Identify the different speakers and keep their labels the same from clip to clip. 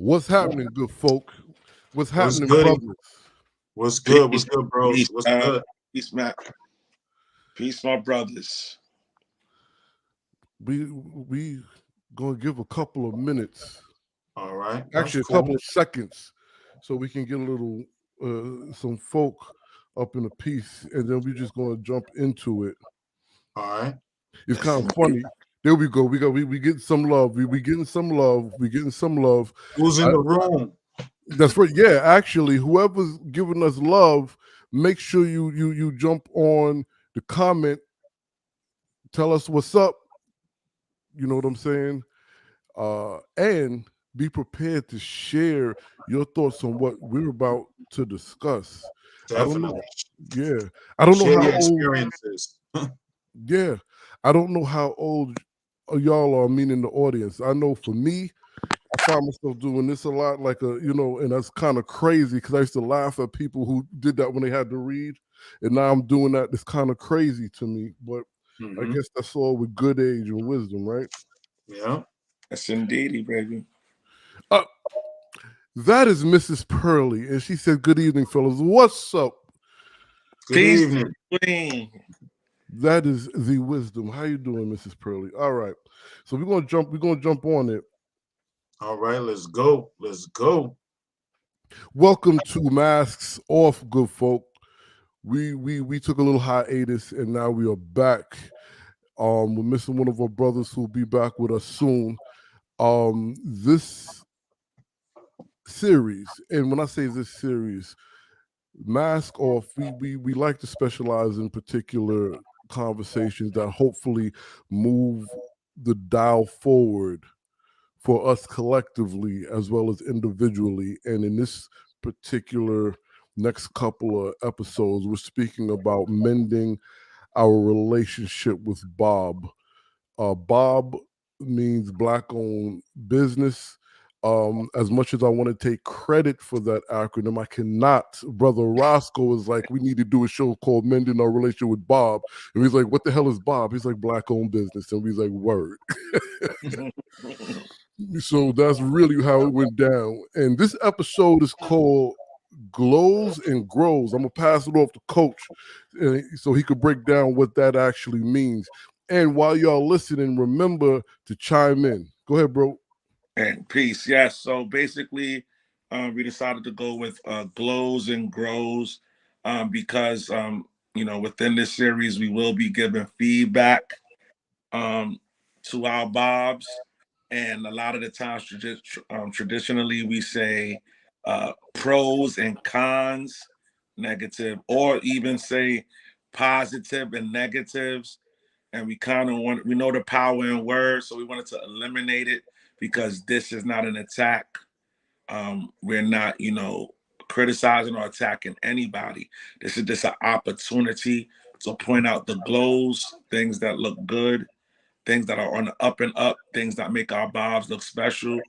Speaker 1: What's happening, good folk? What's
Speaker 2: What's
Speaker 1: happening,
Speaker 2: good?
Speaker 1: brothers?
Speaker 2: What's good? What's
Speaker 3: Peace,
Speaker 2: good, bros?
Speaker 3: peace,
Speaker 2: What's good?
Speaker 3: peace, Matt. Peace, my brothers.
Speaker 1: We gonna give a couple of minutes,
Speaker 2: All right, that's
Speaker 1: actually a
Speaker 2: cool.
Speaker 1: couple of seconds, so we can get a little some folk up in a piece, and then we just gonna jump into it.
Speaker 2: All right.
Speaker 1: It's
Speaker 3: Yes,
Speaker 1: kind of
Speaker 3: indeed.
Speaker 1: funny. There we go. We getting some love. We getting some love. We getting some love.
Speaker 2: Who's in the room?
Speaker 1: That's right. Yeah, actually, whoever's giving us love, make sure you jump on the comment. Tell us what's up. You know what I'm saying? And be prepared to share your thoughts on what we're about to discuss. I don't know.
Speaker 2: Definitely.
Speaker 1: Yeah, I don't know
Speaker 2: Share
Speaker 1: how
Speaker 2: your
Speaker 1: old.
Speaker 2: experiences.
Speaker 1: Yeah, I don't know how old y'all are. Meaning the audience. I know for me, I find myself doing this a lot, like and that's kind of crazy because I used to laugh at people who did that when they had to read, and now I'm doing that. It's kind of crazy to me, but I
Speaker 2: Mm-hmm.
Speaker 1: guess that's all with good age and wisdom, right?
Speaker 2: Yeah.
Speaker 3: Yes, indeedy, baby.
Speaker 1: Uh, that is Mrs. Pearly, and she said, "Good evening, fellas. What's up?"
Speaker 2: Good
Speaker 3: Peace,
Speaker 2: evening.
Speaker 3: queen.
Speaker 1: That is the wisdom. How you doing, Mrs. Pearly? All right, so we're gonna jump. We're gonna jump on it.
Speaker 2: All right, let's go. Let's go.
Speaker 1: Welcome to Masks Off, good folk. We took a little hiatus, and now we are back. We're missing one of our brothers who'll be back with us soon. This series, and when I say this series, Mask Off, we like to specialize in particular conversations that hopefully move the dial forward for us collectively as well as individually. And in this particular next couple of episodes, we're speaking about mending our relationship with Bob. Bob means Black owned business. As much as I want to take credit for that acronym, I cannot. Brother Roscoe is like, we need to do a show called Mending Our Relationship with Bob. And he's like, what the hell is Bob? He's like, Black owned business. And he's like, word. So that's really how it went down. And this episode is called Glows and Grows. I'm gonna pass it off to Coach so he could break down what that actually means. And while y'all listening, remember to chime in. Go ahead, bro.
Speaker 3: And peace. Yes. So basically, we decided to go with glows and grows because within this series we will be giving feedback um, to our Bobs, and a lot of the times traditionally we say pros and cons, negative, or even say positive and negatives. And we know the power in words, so we wanted to eliminate it because this is not an attack. We're not, criticizing or attacking anybody. This is just an opportunity to point out the glows, things that look good, things that are on the up and up, things that make our Bobs look special,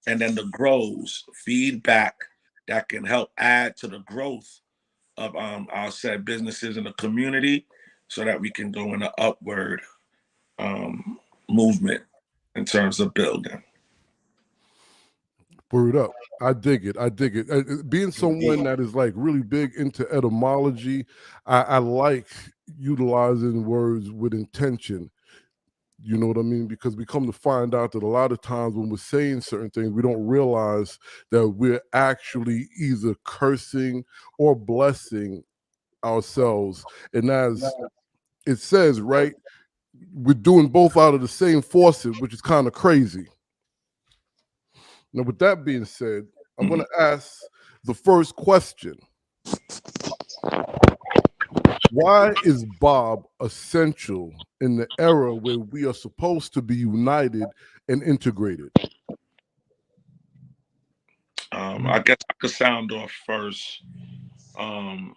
Speaker 3: and then the grows, feedback that can help add to the growth of our said businesses in the community so that we can go in an upward movement in terms of building.
Speaker 1: Word up. I dig it. I dig it. Being someone
Speaker 2: Indeed.
Speaker 1: that is like really big into etymology, I like utilizing words with intention. You know what I mean? Because we come to find out that a lot of times when we're saying certain things, we don't realize that we're actually either cursing or blessing ourselves. And as it says, right, we're doing both out of the same faucet, which is kind of crazy. Now, with that being said, I'm going to ask the first question. Why is Bob essential in the era where we are supposed to be united and integrated?
Speaker 3: I guess I could sound off first. Um,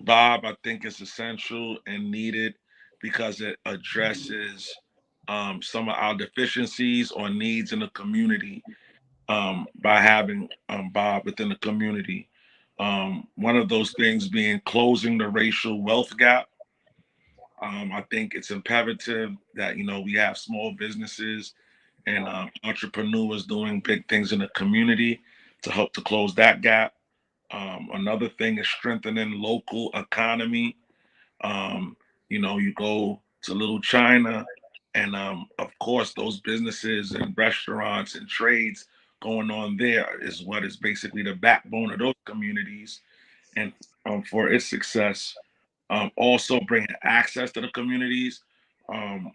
Speaker 3: Bob, I think is essential and needed because it addresses some of our deficiencies or needs in the community by having Bob within the community. One of those things being closing the racial wealth gap. I think it's imperative that we have small businesses and entrepreneurs doing big things in the community to help to close that gap. Another thing is strengthening local economy. Um, you go to Little China, and of course, those businesses and restaurants and trades going on there is what is basically the backbone of those communities. And for its success, also bringing access to the communities, um,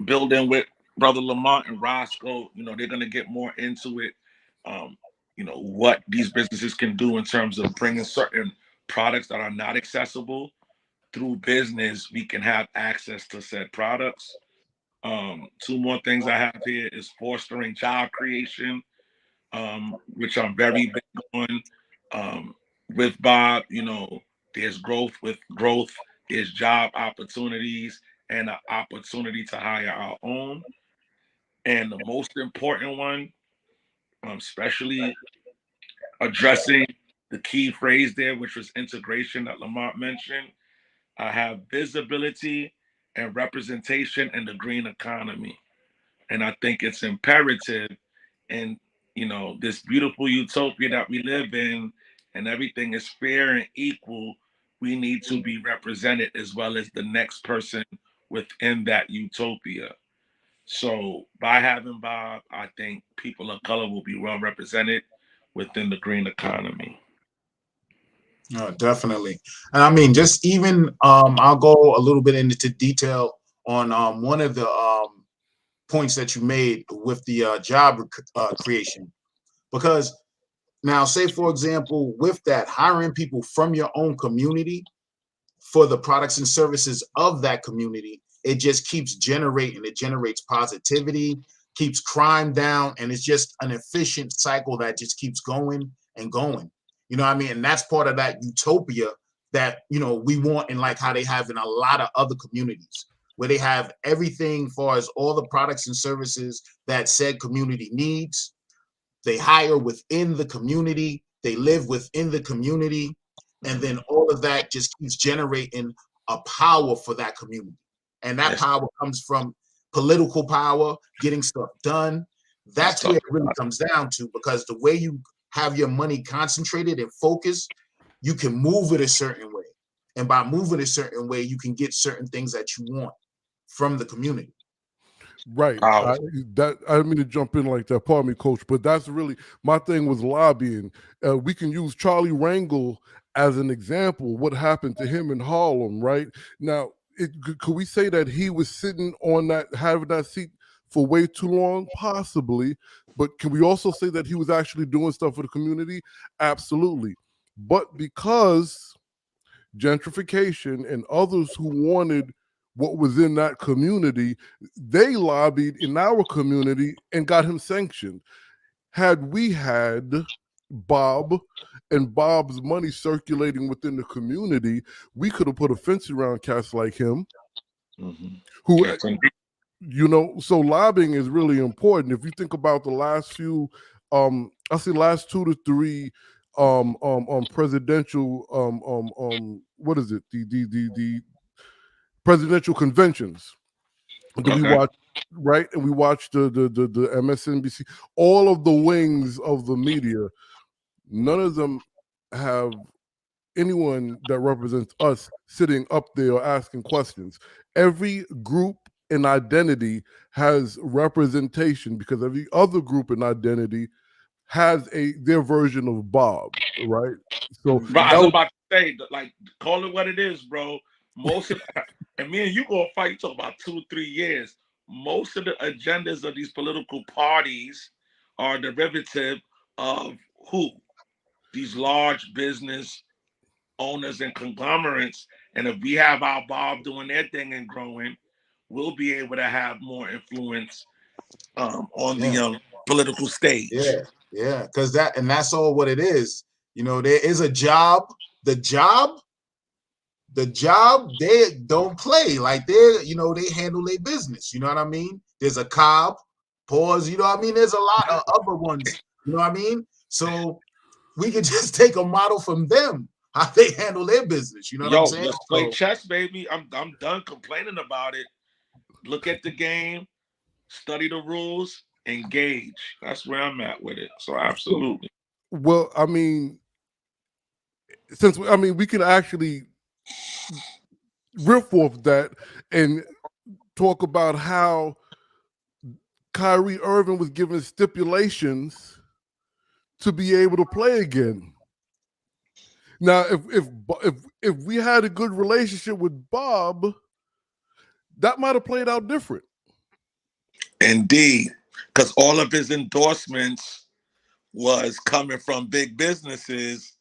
Speaker 3: building with Brother Lamont and Roscoe, they're going to get more into it. Um, what these businesses can do in terms of bringing certain products that are not accessible through business, we can have access to said products. Two more things I have here is fostering job creation, which I'm very big on. With Bob, there's growth with growth, there's job opportunities and an opportunity to hire our own. And the most important one, especially addressing the key phrase there, which was integration that Lamont mentioned. I have visibility and representation in the green economy. And I think it's imperative in, this beautiful utopia that we live in, and everything is fair and equal. We need to be represented as well as the next person within that utopia. So by having Bob, I think people of color will be well represented within the green economy.
Speaker 2: No, definitely. And I mean, just even I'll go a little bit into detail on one of the points that you made with the job creation, because now, say for example, with that, hiring people from your own community for the products and services of that community, it just keeps generating. It generates positivity, keeps crime down, and it's just an efficient cycle that just keeps going and going. You know what I mean? And that's part of that utopia that, we want, and like how they have in a lot of other communities, where they have everything far as all the products and services that said community needs. They hire within the community, they live within the community, and then all of that just keeps generating a power for that community. And that power comes from political power, getting stuff done. That's where it really comes down to, because the way you have your money concentrated and focused, you can move it a certain way. And by moving a certain way, you can get certain things that you want from the community.
Speaker 1: Right. I didn't mean to jump in like that. Pardon me, Coach, but that's really my thing was lobbying. We can use Charlie Rangel as an example. What happened to him in Harlem, right? Now, could we say that he was sitting on having that seat for way too long? Possibly. But can we also say that he was actually doing stuff for the community? Absolutely. But because gentrification and others who wanted what was in that community, they lobbied in our community and got him sanctioned. Had we had Bob and Bob's money circulating within the community, we could have put a fence around cats like him. Who, so lobbying is really important. If you think about the last few, I say last 2 to 3 presidential what is it, the presidential conventions that we watch, right? And we watch the MSNBC, all of the wings of the media. None of them have anyone that represents us sitting up there asking questions. Every group and identity has representation, because every other group and identity has their version of Bob, right? So
Speaker 3: I was about to say, like, call it what it is, bro. Most of and me and you gonna fight. You talk about 2 or 3 years. Most of the agendas of these political parties are derivative of who? These large business owners and conglomerates. And if we have our Bob doing their thing and growing, we'll be able to have more influence on the political stage.
Speaker 2: Yeah, because that's all what it is. There is a job. The job, they don't play. Like they handle their business. You know what I mean? There's a Cobb, pause, you know what I mean? There's a lot of other ones, you know what I mean? So we could just take a model from them, how they handle their business. You know what I'm saying?
Speaker 3: Let's play chess, baby. I'm done complaining about it. Look at the game. study the rules, engage. That's where I'm at with it. So absolutely.
Speaker 1: Well, I mean, we can actually riff off that and talk about how Kyrie Irving was given stipulations to be able to play again. Now, if we had a good relationship with Bob, that might have played out different.
Speaker 3: Indeed, because all of his endorsements was coming from big businesses,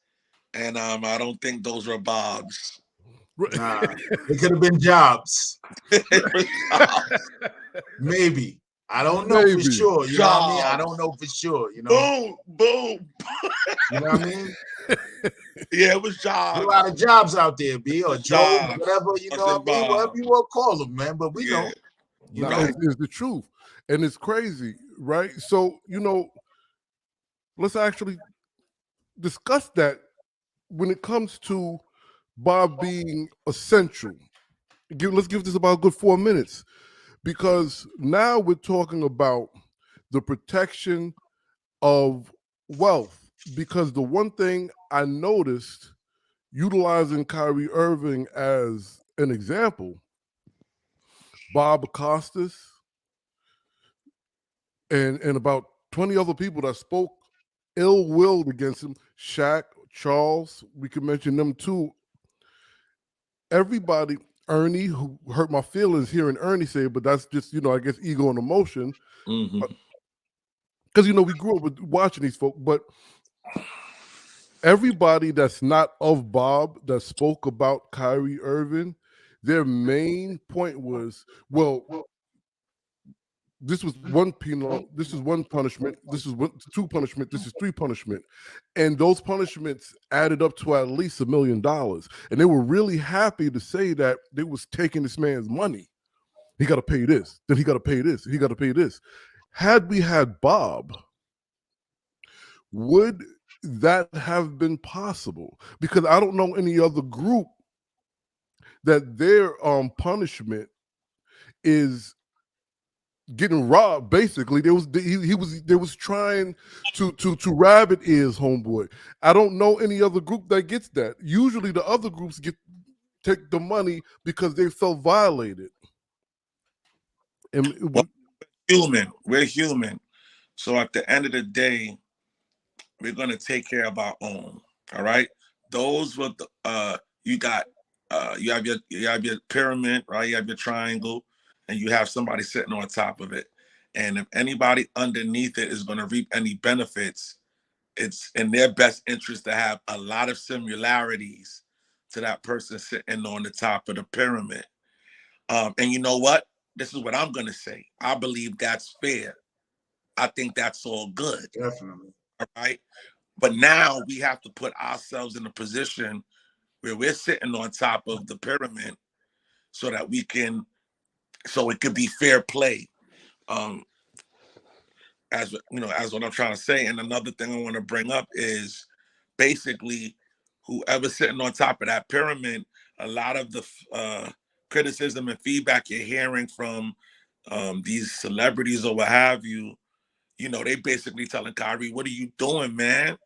Speaker 3: and I don't think those were Bob's.
Speaker 2: Nah, it could have been Jobs. Maybe. I don't know for sure. You know what I mean? I don't know for sure. You know.
Speaker 3: Boom.
Speaker 2: You know what I mean?
Speaker 3: Yeah, it was Jobs.
Speaker 2: A lot of Jobs out there, B, or Joe, whatever, you know what I mean? Whatever you want to call them, man. But we know.
Speaker 1: You know, it's the truth. And it's crazy, right? So, let's actually discuss that when it comes to Bob being essential. Let's give this about a good 4 minutes, because now we're talking about the protection of wealth. Because the one thing I noticed, utilizing Kyrie Irving as an example, Bob Costas and about 20 other people that spoke ill-willed against him, Shaq, Charles, we could mention them too. Everybody, Ernie, who hurt my feelings hearing Ernie say it, but that's just, I guess ego and emotion. Because, we grew up with watching these folks, but everybody that's not of Bob that spoke about Kyrie Irving, their main point was, well, this was one penal, this is one punishment, this is two punishment, this is three punishment. And those punishments added up to at least $1 million. And they were really happy to say that they was taking this man's money. He got to pay this, then he got to pay this, he got to pay this. Had we had Bob, would that have been possible? Because I don't know any other group that their punishment is getting robbed. Basically, he was trying to rabbit ears homeboy. I don't know any other group that gets that. Usually the other groups take the money because they felt violated. And
Speaker 3: we're human. So at the end of the day, we're gonna take care of our own. All right. Those were the you have your pyramid, right? You have your triangle, and you have somebody sitting on top of it. And if anybody underneath it is going to reap any benefits, it's in their best interest to have a lot of similarities to that person sitting on the top of the pyramid. And you know what? This is what I'm going to say. I believe that's fair. I think that's all good.
Speaker 2: Definitely.
Speaker 3: All right. But now we have to put ourselves in a position where we're sitting on top of the pyramid so that it could be fair play. As what I'm trying to say. And another thing I want to bring up is basically whoever's sitting on top of that pyramid, a lot of the criticism and feedback you're hearing from these celebrities or what have you, they basically telling Kyrie, what are you doing, man?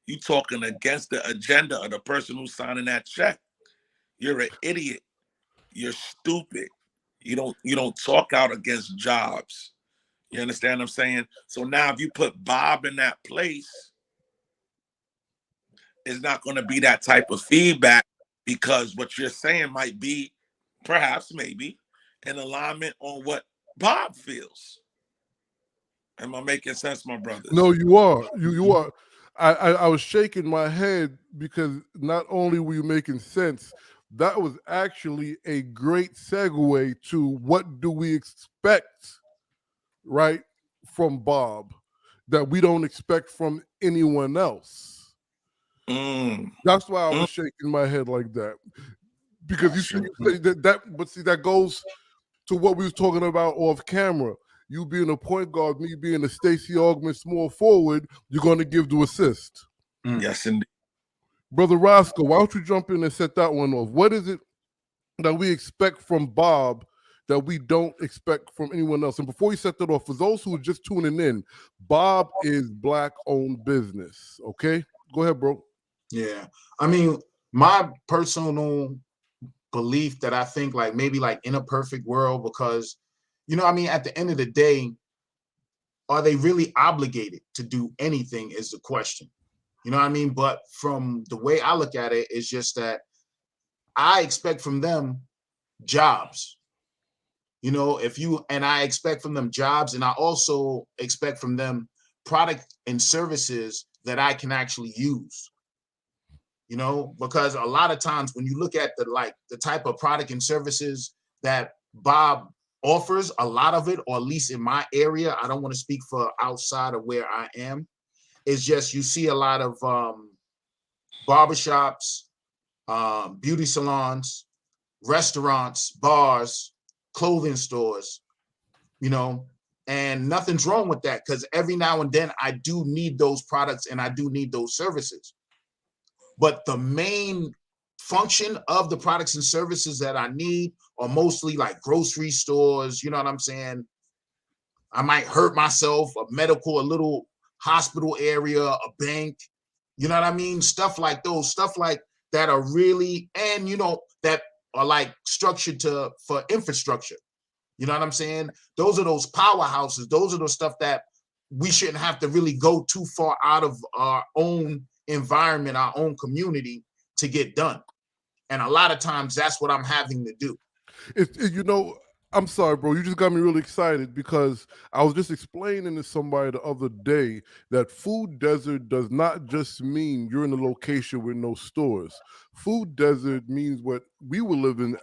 Speaker 3: You talking against the agenda of the person who's signing that check. You're an idiot. You're stupid. You don't talk out against jobs. You understand what I'm saying? So now if you put Bob in that place, it's not going to be that type of feedback, because what you're saying might be, perhaps, maybe, in alignment on what Bob feels. Am I making sense, my brothers?
Speaker 1: No, you are. You are. I was shaking my head because not only were you making sense, that was actually a great segue to what do we expect, right, from Bob that we don't expect from anyone else. That's why I was shaking my head like that, because you say that, but see, that goes to what we was talking about off camera. You being a point guard, me being a Stacey Augmon small forward, you're going to give the assist.
Speaker 3: Yes, indeed.
Speaker 1: Brother Roscoe, why don't you jump in and set that one off? What is it that we expect from Bob that we don't expect from anyone else. And before you set that off, for those who are just tuning in, Bob is Black-owned business. Okay, go ahead, bro.
Speaker 2: Yeah, I mean, my personal belief that I think like maybe like in a perfect world, because I mean, at the end of the day, are they really obligated to do anything is the question. You know what I mean? But from the way I look at it, it's just that I expect from them jobs. I expect from them jobs, and I also expect from them product and services that I can actually use. Because a lot of times when you look at the type of product and services that Bob offers, a lot of it, or at least in my area, I don't want to speak for outside of where I am, is just you see a lot of barbershops, beauty salons, restaurants, bars, clothing stores, and nothing's wrong with that, because every now and then I do need those products and I do need those services. But the main function of the products and services that I need are mostly like grocery stores, you know what I'm saying? I might hurt myself, a little hospital area, a bank, you know what I mean? Stuff like that are really, and that are like structured for infrastructure. You know what I'm saying? Those are those powerhouses. Those are the stuff that we shouldn't have to really go too far out of our own environment, our own community to get done. And a lot of times that's what I'm having to do.
Speaker 1: I'm sorry, bro. You just got me really excited because I was just explaining to somebody the other day that food desert does not just mean you're in a location with no stores. Food desert means what we were living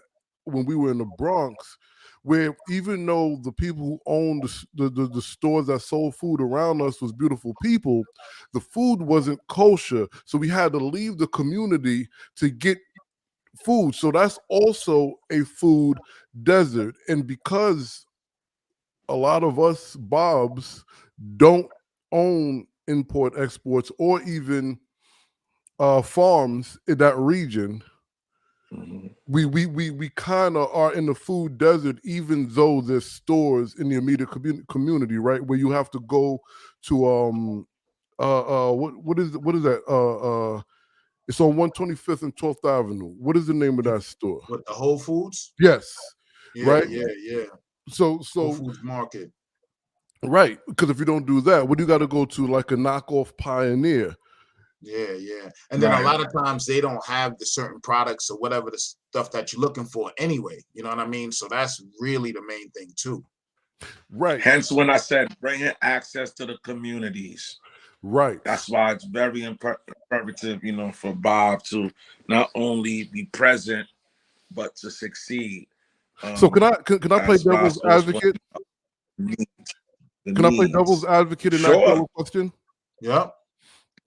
Speaker 1: when we were in the Bronx, where even though the people who owned the stores that sold food around us was beautiful people, the food wasn't kosher. So we had to leave the community to get food. So that's also a food desert. And because a lot of us Bobs don't own import exports or even farms in that region, we kind of are in the food desert, even though there's stores in the immediate community, right? Where you have to go to what is that? It's on 125th and 12th Avenue. What is the name of that store?
Speaker 2: With the Whole Foods?
Speaker 1: Yes.
Speaker 2: Yeah,
Speaker 1: right?
Speaker 2: Yeah.
Speaker 1: So
Speaker 2: Whole Foods Market.
Speaker 1: Right. Because if you don't do that, what do you got to go to? Like a knockoff Pioneer.
Speaker 2: Yeah. And then a lot of times they don't have the certain products or whatever the stuff that you're looking for anyway. You know what I mean? So that's really the main thing too.
Speaker 1: Right.
Speaker 3: Hence when I said bringing access to the communities.
Speaker 1: Right.
Speaker 3: That's why it's very imperative, for Bob to not only be present, but to succeed.
Speaker 1: So can I play devil's advocate? Can I play devil's advocate and ask you a question?
Speaker 2: Yeah.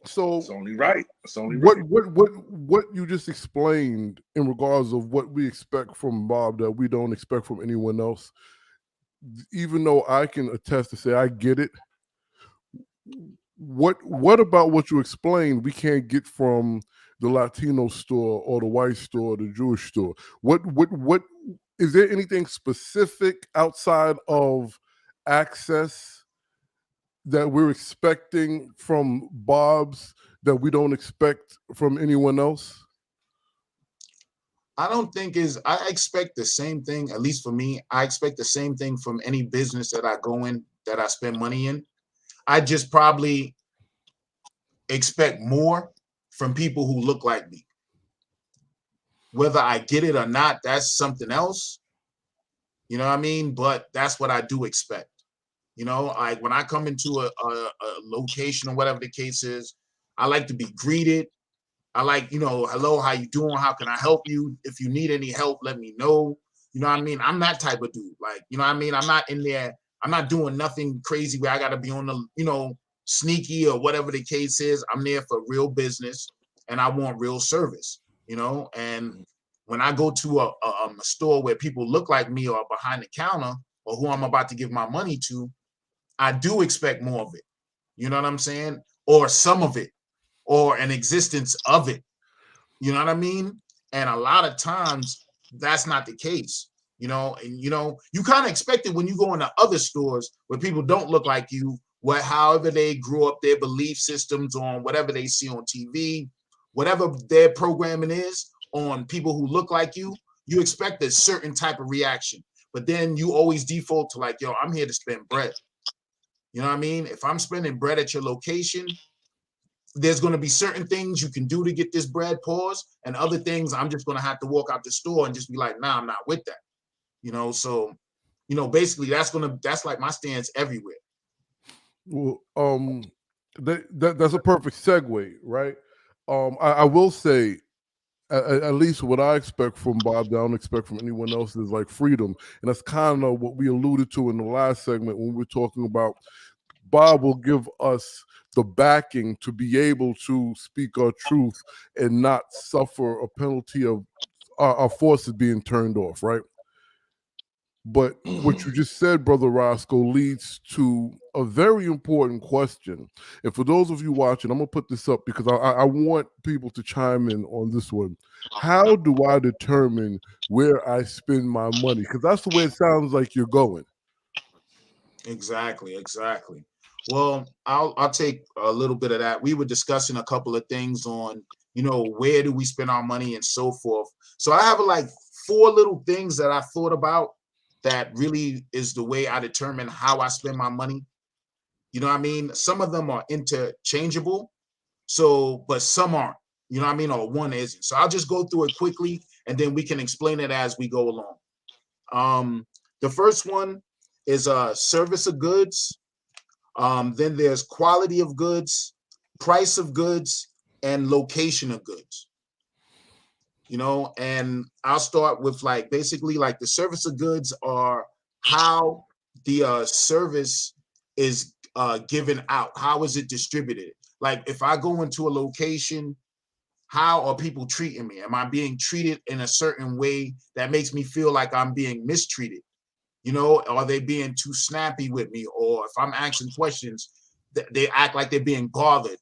Speaker 1: So
Speaker 3: it's only right. It's only
Speaker 1: what you just explained in regards of what we expect from Bob that we don't expect from anyone else, even though I can attest to say I get it. What about what you explained we can't get from the Latino store or the white store or the Jewish store? What is there anything specific outside of access that we're expecting from Bob's that we don't expect from anyone else?
Speaker 2: I don't think I expect the same thing, at least for me. I expect the same thing from any business that I go in, that I spend money in. I just probably expect more from people who look like me. Whether I get it or not, that's something else. You know what I mean? But that's what I do expect. Like when I come into a location or whatever the case is, I like to be greeted. I like, hello, how you doing? How can I help you? If you need any help, let me know. You know what I mean? I'm that type of dude. Like, you know what I mean? I'm not in there. I'm not doing nothing crazy where I got to be on the, sneaky or whatever the case is. I'm there for real business and I want real service, and when I go to a store where people look like me or behind the counter or who I'm about to give my money to, I do expect more of it. You know what I'm saying? Or some of it, or an existence of it. You know what I mean? And a lot of times that's not the case. you know, and you kind of expect it when you go into other stores where people don't look like you, however they grew up, their belief systems on whatever they see on TV, whatever their programming is on people who look like you expect a certain type of reaction. But then you always default to like, yo, I'm here to spend bread. You know what I mean? If I'm spending bread at your location, there's going to be certain things you can do to get this bread, pause, and other things I'm just going to have to walk out the store and just be like, nah, I'm not with that. You know, so, basically that's like my stance everywhere.
Speaker 1: Well, that's a perfect segue, right? I will say, at least what I expect from Bob, that I don't expect from anyone else, is like freedom, and that's kind of what we alluded to in the last segment when we were talking about Bob will give us the backing to be able to speak our truth and not suffer a penalty of our forces being turned off, right? But what you just said, Brother Roscoe, leads to a very important question. And for those of you watching, I'm going to put this up because I want people to chime in on this one. How do I determine where I spend my money? Because that's the way it sounds like you're going.
Speaker 2: Exactly. Well, I'll take a little bit of that. We were discussing a couple of things on, where do we spend our money and so forth. So I have like 4 little things that I thought about that really is the way I determine how I spend my money. You know what I mean? Some of them are interchangeable. So, but some aren't, you know what I mean? Or one isn't. So I'll just go through it quickly and then we can explain it as we go along. The first one is service of goods. Then there's quality of goods, price of goods, and location of goods. And I'll start with basically the service of goods are how the service is given out. How is it distributed? Like if I go into a location, how are people treating me? Am I being treated in a certain way that makes me feel like I'm being mistreated? Are they being too snappy with me? Or if I'm asking questions, they act like they're being bothered.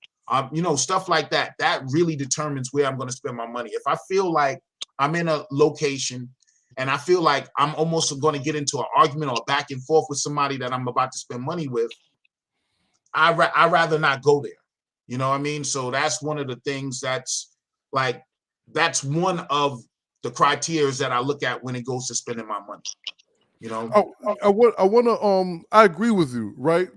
Speaker 2: Stuff like that. That really determines where I'm going to spend my money. If I feel like I'm in a location and I feel like I'm almost going to get into an argument or back and forth with somebody that I'm about to spend money with, I'd rather not go there. You know what I mean? So that's one of the things that's one of the criteria that I look at when it goes to spending my money.
Speaker 1: I want to I agree with you, right?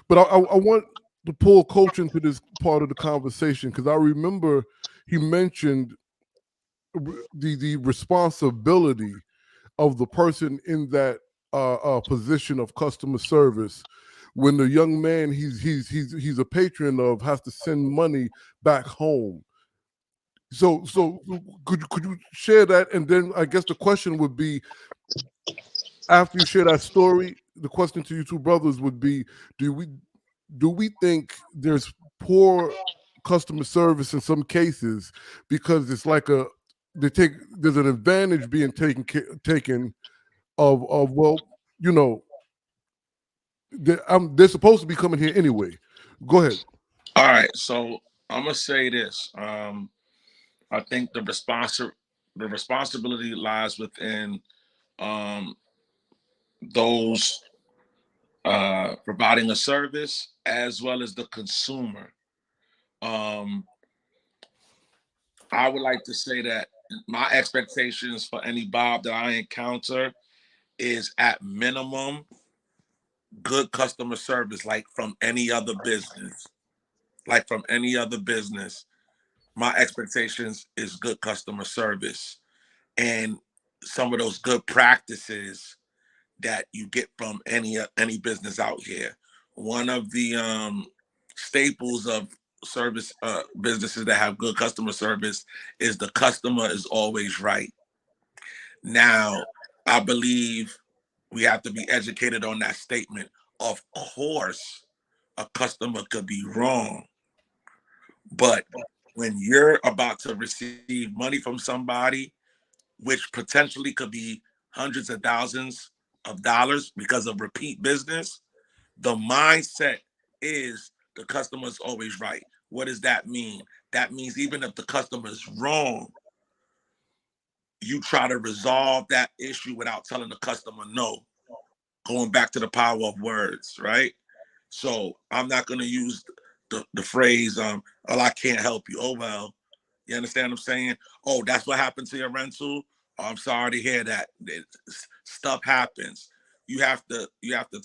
Speaker 1: But I want to pull Coach into this part of the conversation because I remember he mentioned the responsibility of the person in that position of customer service when the young man he's a patron of has to send money back home. So could you share that? And then I guess the question would be, after you share that story, the question to you two brothers would be, do we think there's poor customer service in some cases because it's like there's an advantage being taken of well, they're supposed to be coming here anyway. Go ahead.
Speaker 3: All right, so I'm gonna say this. I think the responsibility lies within those providing a service as well as the consumer. I would like to say that my expectations for any Bob that I encounter is at minimum good customer service, like from any other business. Like from any other business, my expectations is good customer service and some of those good practices that you get from any business out here. One of the staples of service businesses that have good customer service is the customer is always right. Now, I believe we have to be educated on that statement. Of course, a customer could be wrong, but when you're about to receive money from somebody, which potentially could be hundreds of thousands of dollars because of repeat business, the mindset is the customer is always right. What does that mean? That means even if the customer is wrong, you try to resolve that issue without telling the customer no. Going back to the power of words, right? So I'm not going to use the phrase, oh, I can't help you. Oh, well, you understand what I'm saying? Oh, that's what happened to your rental. Oh, I'm sorry to hear that. Stuff happens. You have to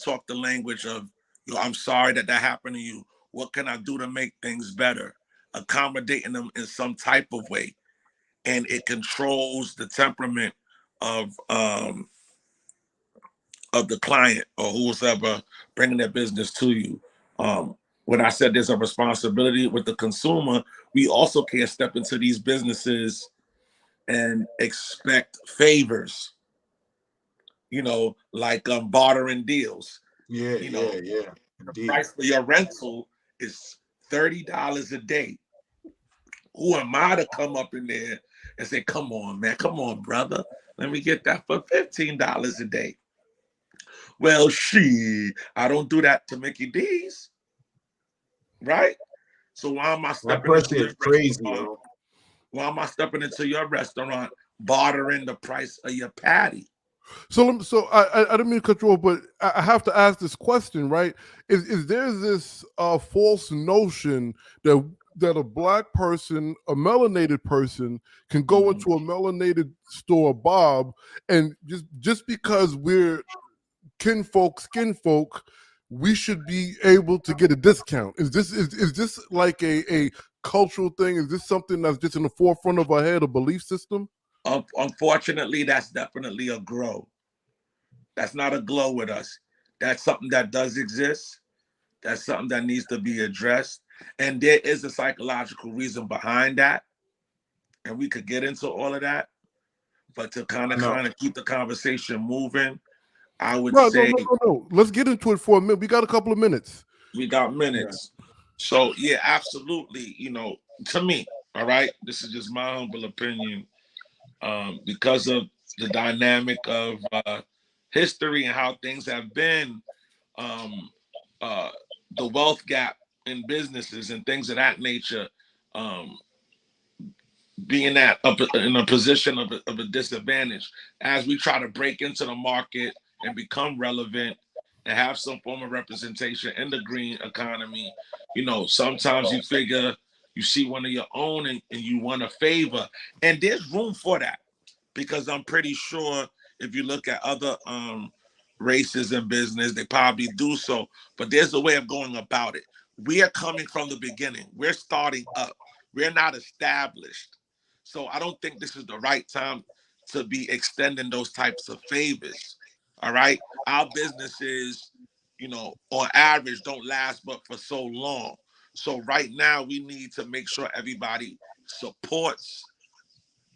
Speaker 3: talk the language of, I'm sorry that happened to you. What can I do to make things better? Accommodating them in some type of way. And it controls the temperament of the client or who's ever bringing their business to you. When I said there's a responsibility with the consumer, we also can't step into these businesses and expect favors, like bartering deals.
Speaker 2: Yeah,
Speaker 3: The
Speaker 2: indeed.
Speaker 3: price for your rental is $30 a day. Who am I to come up in there and say, come on, man, come on, brother, let me get that for $15 a day? Well, I don't do that to Mickey D's, right? So why am I
Speaker 2: That
Speaker 3: stepping into
Speaker 2: pressure
Speaker 3: your
Speaker 2: is crazy,
Speaker 3: restaurant?
Speaker 2: yo.
Speaker 3: Why am I stepping into your restaurant, bartering the price of your patty?
Speaker 1: So I didn't mean to cut you off, but I have to ask this question, right? Is there this false notion that a black person, a melanated person, can go into a melanated store, Bob, and just because we're kinfolk, skinfolk, we should be able to get a discount? Is this like a cultural thing? Is this something that's just in the forefront of our head, a belief system?
Speaker 3: Unfortunately, that's definitely a grow. That's not a glow with us. That's something that does exist. That's something that needs to be addressed. And there is a psychological reason behind that. And we could get into all of that. But to kind of keep the conversation moving, I would say
Speaker 1: no. Let's get into it for a minute. We got a couple of minutes.
Speaker 3: We got minutes. Yeah. So yeah, absolutely. To me, all right, this is just my humble opinion. Because of the dynamic of history and how things have been, the wealth gap in businesses and things of that nature, being in a position of a disadvantage as we try to break into the market and become relevant and have some form of representation in the green economy. Sometimes you figure you see one of your own and you want a favor, and there's room for that, because I'm pretty sure if you look at other races in business, they probably do so, but there's a way of going about it. We are coming from the beginning. We're starting up. We're not established. So I don't think this is the right time to be extending those types of favors. All right. Our businesses, on average, don't last but for so long. So right now we need to make sure everybody supports,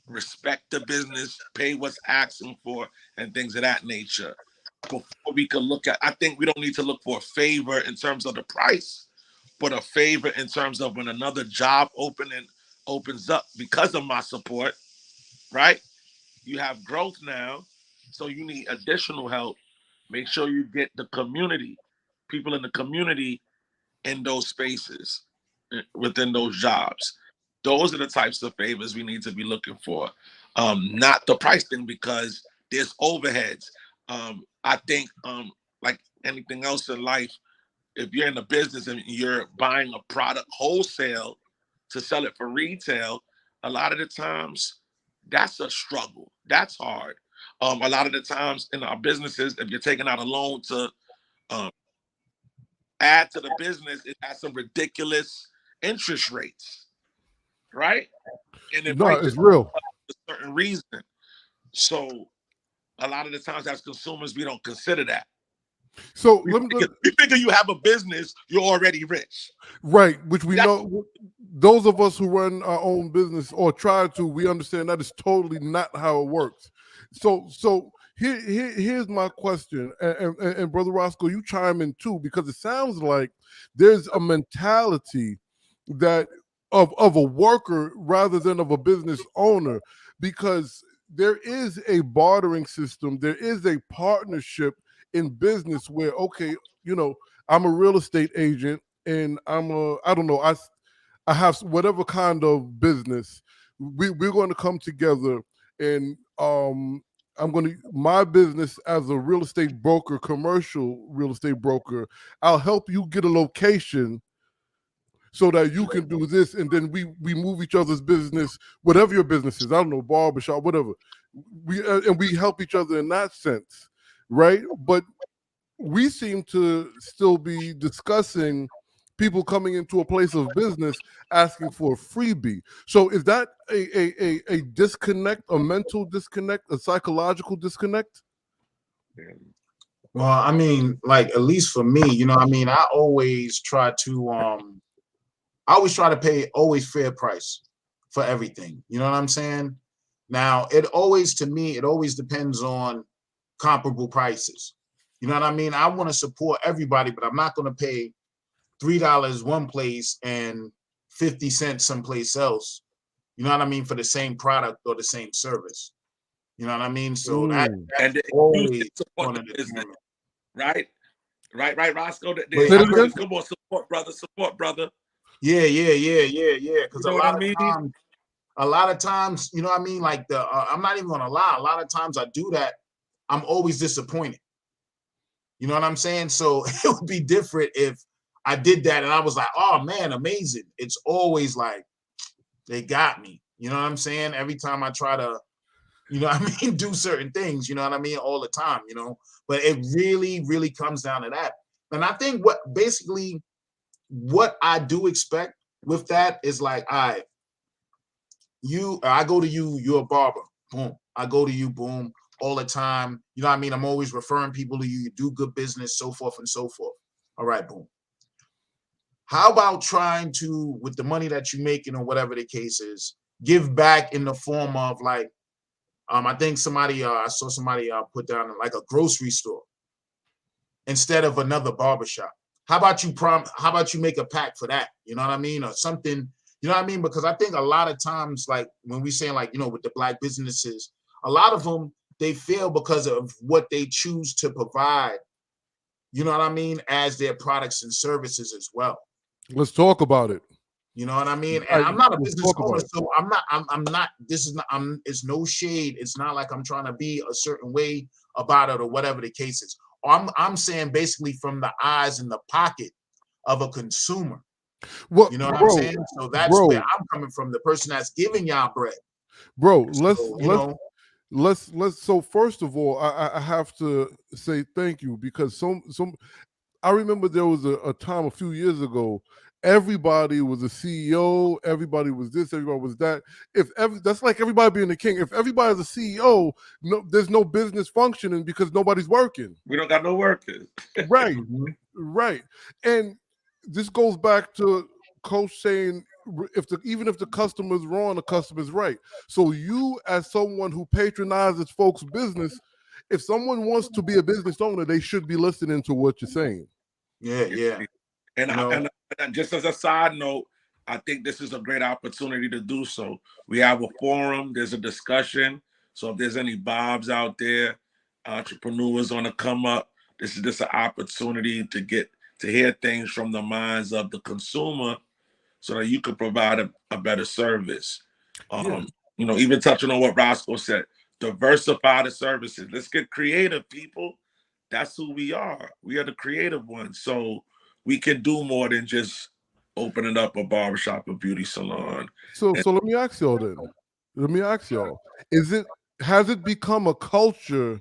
Speaker 3: respect the business, pay what's asking for, and things of that nature. Before we can I think we don't need to look for a favor in terms of the price, but a favor in terms of when another job opening opens up because of my support, right? You have growth now, so you need additional help. Make sure you get the community, people in the community in those spaces, within those jobs. Those are the types of favors we need to be looking for, not the price thing, because there's overheads. I think, like anything else in life, if you're in a business and you're buying a product wholesale to sell it for retail, a lot of the times that's a struggle. That's hard. A lot of the times in our businesses, if you're taking out a loan to um, add to the business, it has some ridiculous interest rates, right? And it
Speaker 1: No,
Speaker 3: might
Speaker 1: it's
Speaker 3: just
Speaker 1: real.
Speaker 3: for a certain reason. So a lot of the times as consumers, we don't consider that.
Speaker 1: So
Speaker 3: we figure you have a business, you're already rich.
Speaker 1: Right, which we know, those of us who run our own business or try to, we understand that is totally not how it works. So here's my question, and Brother Roscoe, you chime in too, because it sounds like there's a mentality that of a worker rather than of a business owner, because there is a bartering system, there is a partnership in business where, okay, I'm a real estate agent and I don't know, I have whatever kind of business. We're going to come together and I'm going to, my business as a real estate broker, commercial real estate broker, I'll help you get a location so that you can do this, and then we move each other's business, whatever your business is. I don't know, barbershop, whatever. And we help each other in that sense, right? But we seem to still be discussing people coming into a place of business asking for a freebie. So is that a disconnect, a mental disconnect, a psychological disconnect?
Speaker 2: Well, I mean, like at least for me, you know, I mean, I always try to pay always fair price for everything. You know what I'm saying? Now, it always depends on comparable prices. You know what I mean? I want to support everybody, but I'm not going to pay $3 one place and 50 cents someplace else. You know what I mean? For the same product or the same service. You know what I mean? So that's
Speaker 3: and
Speaker 2: always
Speaker 3: support
Speaker 2: one
Speaker 3: the
Speaker 2: of the
Speaker 3: business,
Speaker 2: tournament.
Speaker 3: Right, Roscoe.
Speaker 2: Wait,
Speaker 3: Come on, support, brother.
Speaker 2: Yeah. Because
Speaker 3: You know what I mean?
Speaker 2: a lot of times, you know what I mean? Like I'm not even gonna lie. A lot of times I do that. I'm always disappointed. You know what I'm saying? So it would be different if I did that and I was like, oh man, amazing. It's always like they got me. You know what I'm saying? Every time I try to, you know what I mean, do certain things, you know what I mean, all the time, you know. But it really, really comes down to that. And I think what I do expect with that is like, all right, I go to you, you're a barber. Boom. I go to you, boom, all the time. You know what I mean? I'm always referring people to you. You do good business, so forth and so forth. All right, boom. How about trying to, with the money that you're making or whatever the case is, give back in the form of like, I think I saw somebody put down like a grocery store instead of another barbershop. How about you make a pack for that? You know what I mean? Or something, you know what I mean? Because I think a lot of times, like when we saying like, you know, with the black businesses, a lot of them, they fail because of what they choose to provide, you know what I mean, as their products and services as well.
Speaker 1: Let's talk about it.
Speaker 2: You know what I mean? And I'm not a business owner, so it's no shade. It's not like I'm trying to be a certain way about it or whatever the case is. I'm saying basically from the eyes and the pocket of a consumer.
Speaker 1: Well,
Speaker 2: you know what I'm saying? So that's where I'm coming from, the person that's giving y'all bread.
Speaker 1: Bro, let's so first of all, I have to say thank you, because I remember there was a time a few years ago, everybody was a CEO, everybody was this, everybody was that. That's like everybody being the king. If everybody's a CEO, there's no business functioning because nobody's working.
Speaker 3: We don't got no workers.
Speaker 1: Right, right. And this goes back to Coach saying, even if the customer's wrong, the customer's right. So you, as someone who patronizes folks' business, if someone wants to be a business owner, they should be listening to what you're saying.
Speaker 2: Yeah.
Speaker 3: And just as a side note, I think this is a great opportunity to do so. We have a forum, there's a discussion. So if there's any Bobs out there, entrepreneurs on the come up, this is just an opportunity to hear things from the minds of the consumer so that you could provide a better service. You know, even touching on what Roscoe said, diversify the services. Let's get creative, people. That's who we are. We are the creative ones. So we can do more than just opening up a barbershop, a beauty salon.
Speaker 1: So let me ask y'all then. Has it become a culture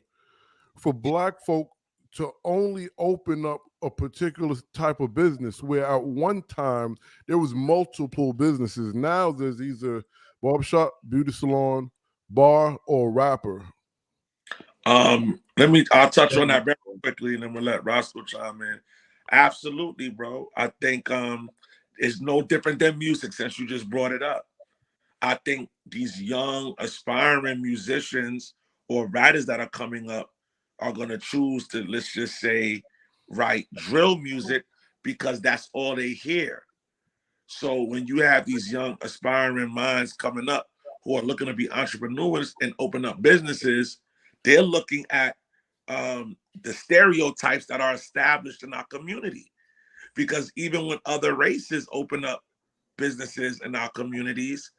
Speaker 1: for Black folk to only open up a particular type of business, where at one time there was multiple businesses? Now there's either barbershop, beauty salon, bar, or rapper.
Speaker 3: I'll touch on that very quickly, and then we'll let Roscoe chime in. Absolutely, bro. I think it's no different than music, since you just brought it up. I think these young aspiring musicians or writers that are coming up are going to choose to, let's just say, write drill music because that's all they hear. So when you have these young aspiring minds coming up who are looking to be entrepreneurs and open up businesses, they're looking at the stereotypes that are established in our community. Because even when other races open up businesses in our communities,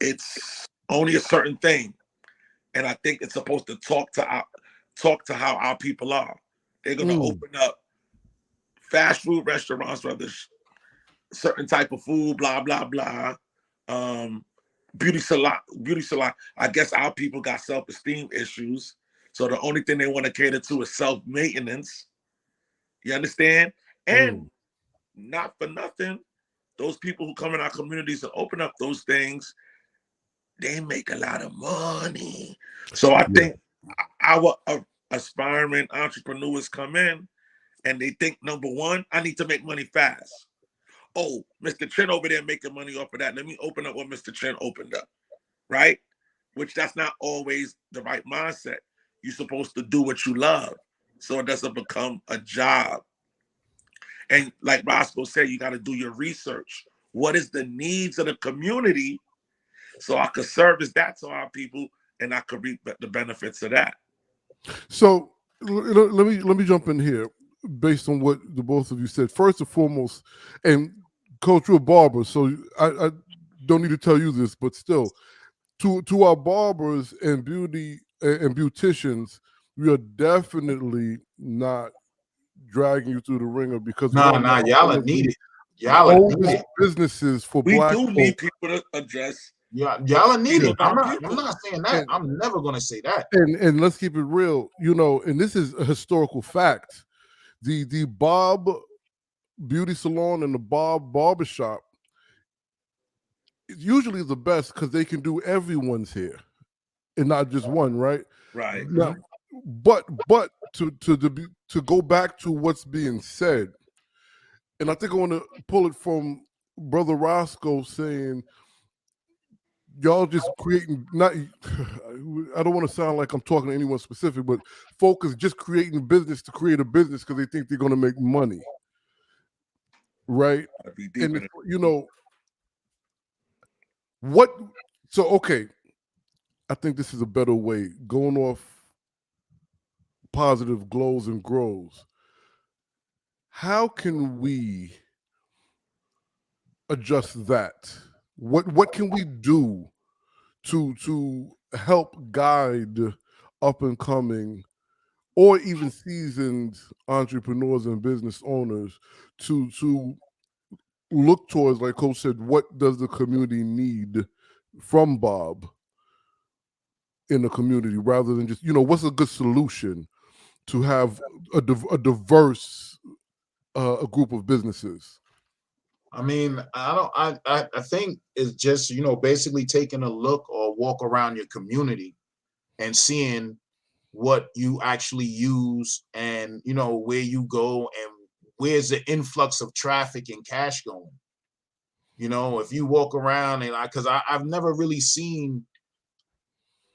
Speaker 3: it's only a certain thing. and I think it's supposed to talk to how our people are. They're gonna
Speaker 1: Mm,
Speaker 3: open up fast food restaurants, whether it's certain type of food, blah blah blah. Um, beauty salon. I guess our people got self-esteem issues, so the only thing they want to cater to is self-maintenance. You understand? And
Speaker 1: mm,
Speaker 3: not for nothing, those people who come in our communities and open up those things, they make a lot of money. So I
Speaker 1: yeah.
Speaker 3: think our aspiring entrepreneurs come in and they think, number one, I need to make money fast. Oh, Mr. Chin over there making money off of that. Let me open up what Mr. Chin opened up, right? Which that's not always the right mindset. You're supposed to do what you love so it doesn't become a job. And like Roscoe said, you got to do your research. What is the needs of the community so I could service that to our people and I could reap the benefits of that.
Speaker 1: So let me jump in here based on what the both of you said. First and foremost, and Coach, you're a barber, so I don't need to tell you this, but still, to our barbers and and beauticians, we are definitely not dragging you through the ringer because
Speaker 2: Nah,
Speaker 1: one,
Speaker 2: nah,
Speaker 1: y'all
Speaker 2: y'all
Speaker 1: some
Speaker 2: are
Speaker 1: of the
Speaker 2: needed. Y'all are
Speaker 1: oldest
Speaker 2: needed.
Speaker 1: businesses for
Speaker 3: We
Speaker 1: Black
Speaker 3: do
Speaker 1: folk.
Speaker 3: need people to address
Speaker 2: Y'all are
Speaker 3: needs
Speaker 2: needed.
Speaker 3: of our
Speaker 2: I'm
Speaker 3: people.
Speaker 2: not saying that.
Speaker 1: And,
Speaker 2: I'm never gonna say that.
Speaker 1: and let's keep it real, and this is a historical fact. The Bob Beauty Salon and the Bob Barbershop is usually the best because they can do everyone's hair and not just one, right?
Speaker 3: Right.
Speaker 2: Mhm.
Speaker 1: Now, but to go back to what's being said, and I think I want to pull it from Brother Roscoe saying y'all just creating not I don't want to sound like I'm talking to anyone specific, but folks just creating business to create a business because they think they're going to make money, right?
Speaker 3: I'd be deep
Speaker 1: And
Speaker 3: in it.
Speaker 1: what so okay, I think this is a better way going off positive glows and grows. How can we adjust that? What can we do to help guide up and coming or even seasoned entrepreneurs and business owners to look towards, like Coach said, what does the community need from Bob in the community rather than just, what's a good solution to have a diverse a group of businesses?
Speaker 2: I mean, I think it's just, basically taking a look or walk around your community and seeing what you actually use and, where you go and where's the influx of traffic and cash going. If you walk around and because I've never really seen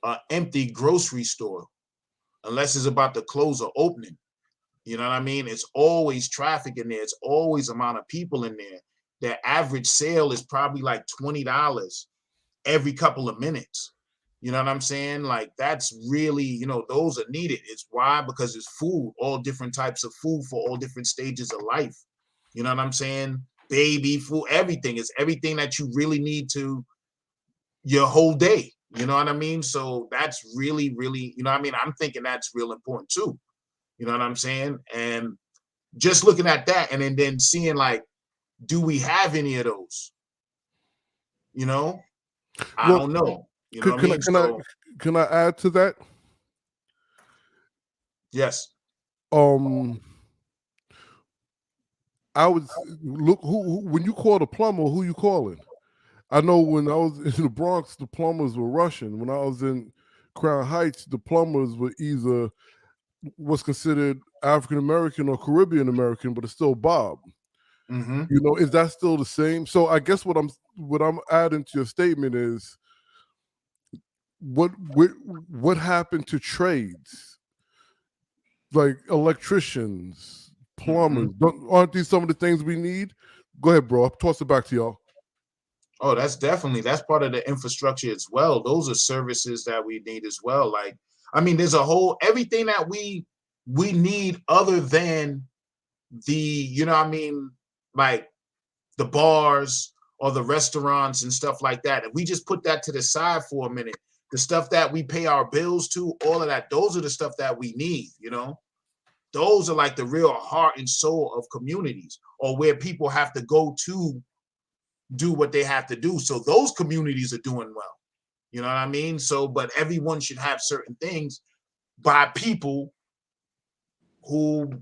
Speaker 2: an empty grocery store unless it's about to close or opening. You know what I mean? It's always traffic in there. It's always amount of people in there. Their average sale is probably like $20 every couple of minutes. You know what I'm saying? Like that's really, those are needed. It's why? Because it's food, all different types of food for all different stages of life. You know what I'm saying? Baby food, everything. It's everything that you really need to your whole day. You know what I mean? So that's really, really, what I mean? I'm thinking that's real important too. You know what I'm saying? And just looking at that and then seeing like, do we have any of those? I
Speaker 1: Well,
Speaker 2: don't know. You know
Speaker 1: can,
Speaker 2: what I
Speaker 1: can I
Speaker 2: mean?
Speaker 1: can I
Speaker 2: So
Speaker 1: can I add to that?
Speaker 2: yes.
Speaker 1: Um, I would look who when you call a plumber, who you calling? I know when I was in the Bronx, the plumbers were Russian. When I was in Crown Heights, the plumbers were either what's considered African American or Caribbean American, but it's still Bob.
Speaker 2: Mm-hmm.
Speaker 1: Is that still the same? So I guess what I'm adding to your statement is what happened to trades like electricians,
Speaker 2: Mm-hmm.
Speaker 1: plumbers? Aren't these some of the things we need? Go ahead, bro. I'll toss it back to y'all.
Speaker 2: Oh, that's part of the infrastructure as well. Those are services that we need as well. Like, I mean, there's a whole everything that we need other than the, what I mean, like the bars or the restaurants and stuff like that. If we just put that to the side for a minute, the stuff that we pay our bills to, all of that, those are the stuff that we need, you know? Those are like the real heart and soul of communities, or where people have to go to do what they have to do. So those communities are doing well. You know what I mean? So, but everyone should have certain things by people who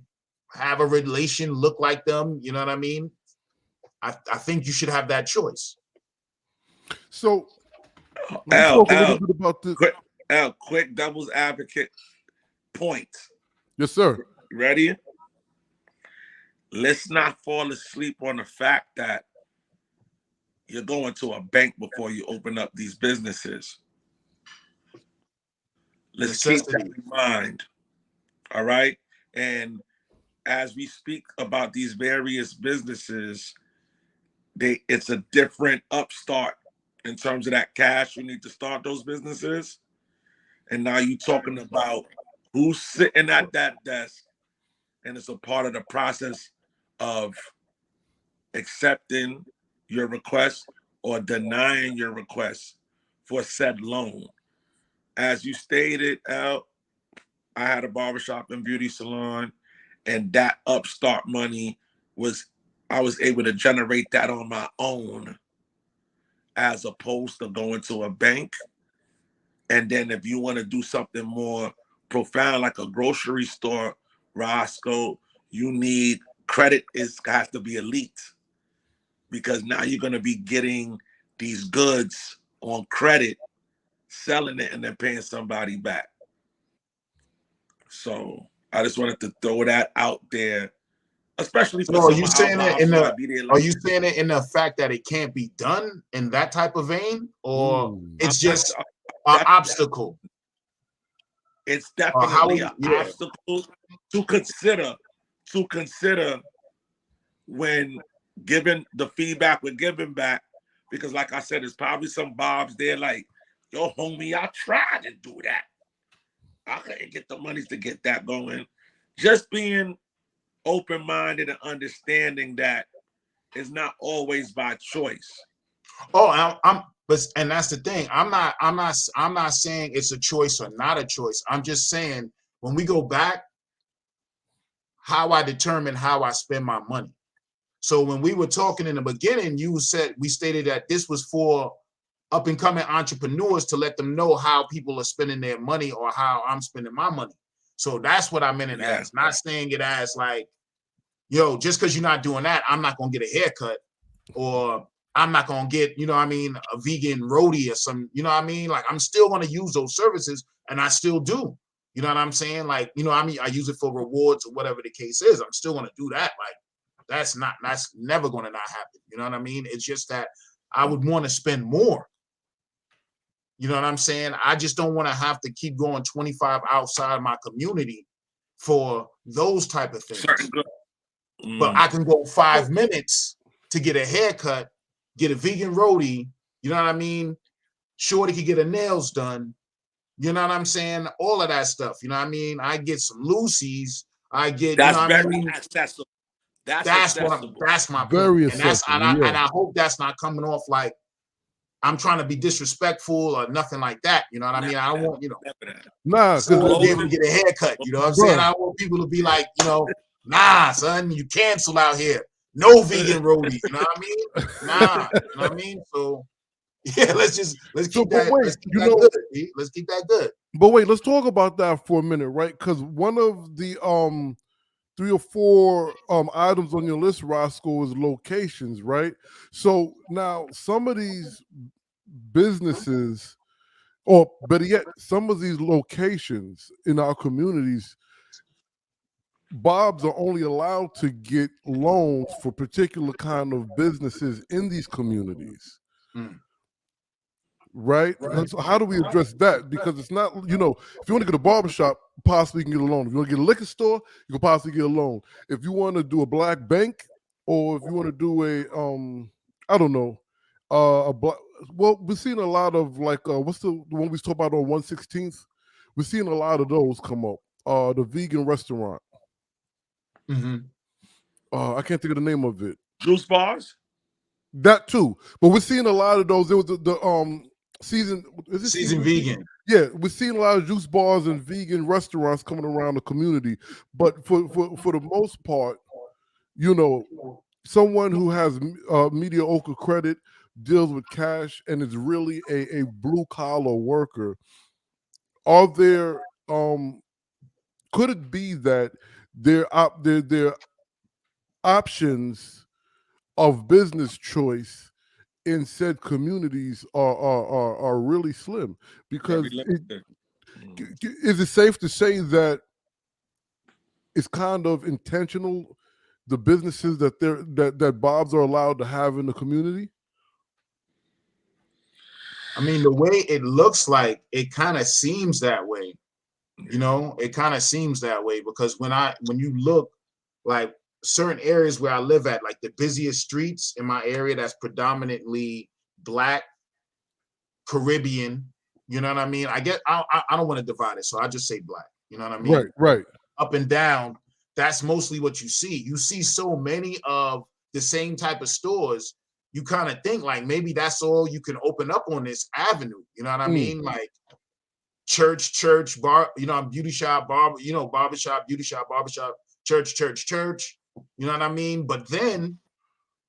Speaker 2: have a relation, look like them. You know what I mean? I think you should have that choice.
Speaker 1: So let's talk a little bit about the
Speaker 3: quick devil's advocate point.
Speaker 1: Yes, sir.
Speaker 3: Ready? Let's not fall asleep on the fact that you're going to a bank before you open up these businesses. Let's keep that in mind. All right. And as we speak about these various businesses, it's a different upstart in terms of that cash you need to start those businesses. And now you're talking about who's sitting at that desk, and it's a part of the process of accepting your request or denying your request for said loan. As you stated, Al, I had a barbershop and beauty salon, and that upstart money I was able to generate that on my own, as opposed to going to a bank. And then if you want to do something more profound, like a grocery store, Roscoe, you need credit has to be elite, because now you're going to be getting these goods on credit, selling it, and then paying somebody back. So I just wanted to throw that out there, especially for
Speaker 2: are you saying it in the fact that it can't be done in that type of vein, or it's just an obstacle?
Speaker 3: It's definitely an obstacle to consider when giving the feedback we're giving back, because like I said, there's probably some Bobs there like, yo, homie, I tried to do that. I couldn't get the money to get that going. Just being open-minded and understanding that it's not always by choice.
Speaker 2: And that's the thing. I'm not saying it's a choice or not a choice. I'm just saying, when we go back, how I determine how I spend my money. So when we were talking in the beginning, we stated that this was for up and coming entrepreneurs, to let them know how people are spending their money or how I'm spending my money. So that's what I meant it as, not saying it as like, yo, just because you're not doing that, I'm not going to get a haircut, or I'm not going to get, you know what I mean, a vegan roadie or some, you know what I mean? Like, I'm still going to use those services, and I still do. You know what I'm saying? Like, you know what I mean? I use it for rewards or whatever the case is. I'm still going to do that. Like, that's never going to not happen. You know what I mean? It's just that I would want to spend more. You know what I'm saying? I just don't want to have to keep going 25 outside my community for those type of things. But I can go 5 minutes to get a haircut, get a vegan roadie, you know what I mean? Shorty could get her nails done. You know what I'm saying? All of that stuff. You know what I mean? I get some Lucy's. I get,
Speaker 3: that's
Speaker 2: you know
Speaker 3: very
Speaker 2: what I mean?
Speaker 3: accessible.
Speaker 2: That's my point.
Speaker 1: Very
Speaker 2: and I hope that's not coming off like I'm trying to be disrespectful or nothing like that. You know what I mean? I don't want, you know, to be able to get a haircut. You know what I'm saying? I don't want people to be like, you know, nah, son, you cancel out here. No vegan roadies. You know what I mean? Nah, you know what I mean? So yeah, let's keep that good. Let's keep that good.
Speaker 1: But wait, let's talk about that for a minute, right? Because one of the 3 or 4 items on your list, Roscoe, is locations, right? So now some of these businesses, or better yet, some of these locations in our communities, Bobs are only allowed to get loans for particular kind of businesses in these communities. Right? So how do we address that? Because it's not, you know, if you want to get a barbershop, possibly you can get a loan. If you want to get a liquor store, you can possibly get a loan. If you want to do a black bank, or if you want to do a, I don't know, well, we're seeing a lot of like, what's the one we talked about on 116th? We're seeing a lot of those come up. The vegan restaurant. I can't think of the name of it.
Speaker 3: Juice bars?
Speaker 1: That too. But we're seeing a lot of those. There was seasoned
Speaker 2: vegan.
Speaker 1: Yeah, we're seeing a lot of juice bars and vegan restaurants coming around the community, but for the most part, you know, someone who has mediocre credit, deals with cash, and is really a blue collar worker. Are there could it be that their options of business choice in said communities are really slim? Because is it safe to say that it's kind of intentional, the businesses that Bob's are allowed to have in the community?
Speaker 2: I mean, the way it looks like, it kind of seems that way. You know, it kind of seems that way because when you look, like certain areas where I live at, like the busiest streets in my area, that's predominantly Black, Caribbean. You know what I mean? I don't want to divide it, so I just say Black. You know what I mean?
Speaker 1: Right.
Speaker 2: Up and down, that's mostly what you see. You see so many of the same type of stores. You kind of think like maybe that's all you can open up on this avenue. You know what I mean? Like church, bar, beauty shop, barber, barbershop, beauty shop, barbershop, church. You know what I mean? But then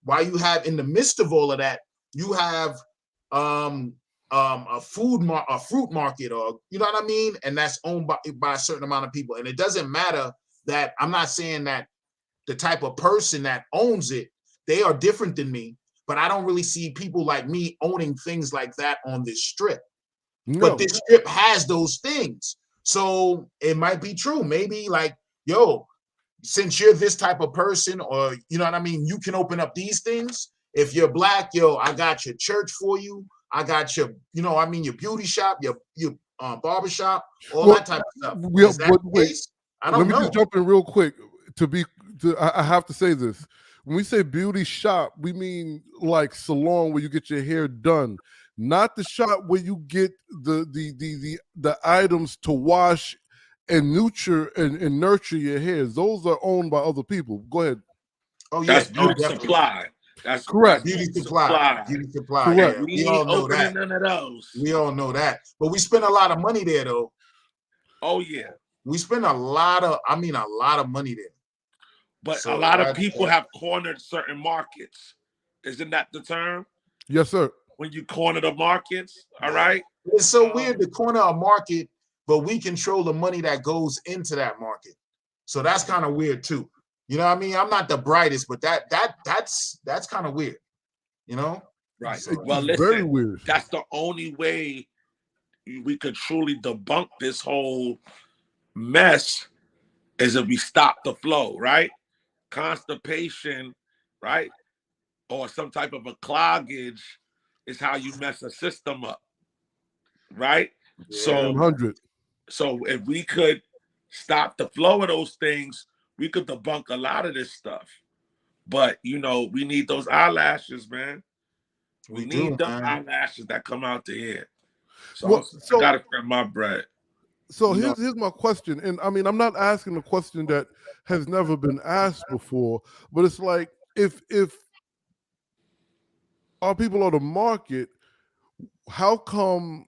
Speaker 2: while you have in the midst of all of that, you have a fruit market, or you know what I mean? And that's owned by a certain amount of people. And it doesn't matter that I'm not saying that the type of person that owns it, they are different than me, but I don't really see people like me owning things like that on this strip. No. But this strip has those things. So it might be true. Maybe like, yo, since you're this type of person, or you know what I mean, you can open up these things. If you're Black, yo, I got your church for you. I got your, your beauty shop, your barbershop, all that type of stuff. Is that the case? I don't know.
Speaker 1: Let me just jump in real quick. I have to say this. When we say beauty shop, we mean like salon where you get your hair done, not the shop where you get the items to wash and nurture and nurture your hairs. Those are owned by other people. Go ahead.
Speaker 3: Oh yeah, that's beauty supply. That's
Speaker 1: correct.
Speaker 2: Beauty supply. Beauty supply.
Speaker 1: Correct.
Speaker 2: Yeah, we all know that.
Speaker 3: None of those.
Speaker 2: We all know that. But we spend a lot of money there, though.
Speaker 3: Oh yeah.
Speaker 2: We spend a lot of money there.
Speaker 3: But so a lot of people have cornered certain markets. Isn't that the term?
Speaker 1: Yes, sir.
Speaker 3: When you corner the markets, all right?
Speaker 2: It's so weird to corner a market, but we control the money that goes into that market. So that's kind of weird too. You know what I mean? I'm not the brightest, but that's kind of weird. You know?
Speaker 3: Right.
Speaker 2: So,
Speaker 3: well, listen,
Speaker 1: very weird.
Speaker 3: That's the only way we could truly debunk this whole mess is if we stop the flow, right? Constipation, right? Or some type of a cloggage is how you mess a system up, right?
Speaker 1: Yeah,
Speaker 3: so
Speaker 1: 100.
Speaker 3: So if we could stop the flow of those things, we could debunk a lot of this stuff. But we need those eyelashes, man. We need the eyelashes that come out the hair. So I gotta spend my bread.
Speaker 1: So here's my question, and I mean, I'm not asking a question that has never been asked before, but it's like if our people are the market, how come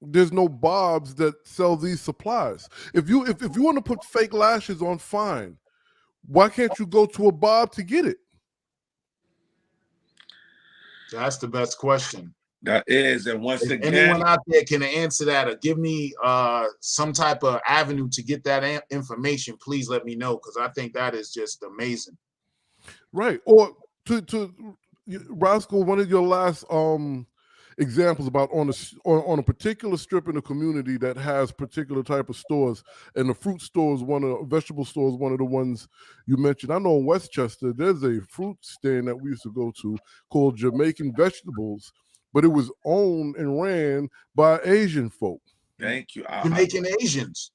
Speaker 1: there's no Bobs that sell these supplies? If you want to put fake lashes on, fine. Why can't you go to a Bob to get it?
Speaker 2: That's the best question.
Speaker 3: That is, and once again,
Speaker 2: anyone out there can answer that or give me some type of avenue to get that information, please let me know, because I think that is just amazing.
Speaker 1: Right. Or to Roscoe, one of your last examples about on a particular strip in the community that has particular type of stores, and the fruit store is vegetable store is one of the ones you mentioned. I know in Westchester there's a fruit stand that we used to go to called Jamaican Vegetables, but it was owned and ran by Asian folk.
Speaker 3: Thank you.
Speaker 2: Jamaican Asians.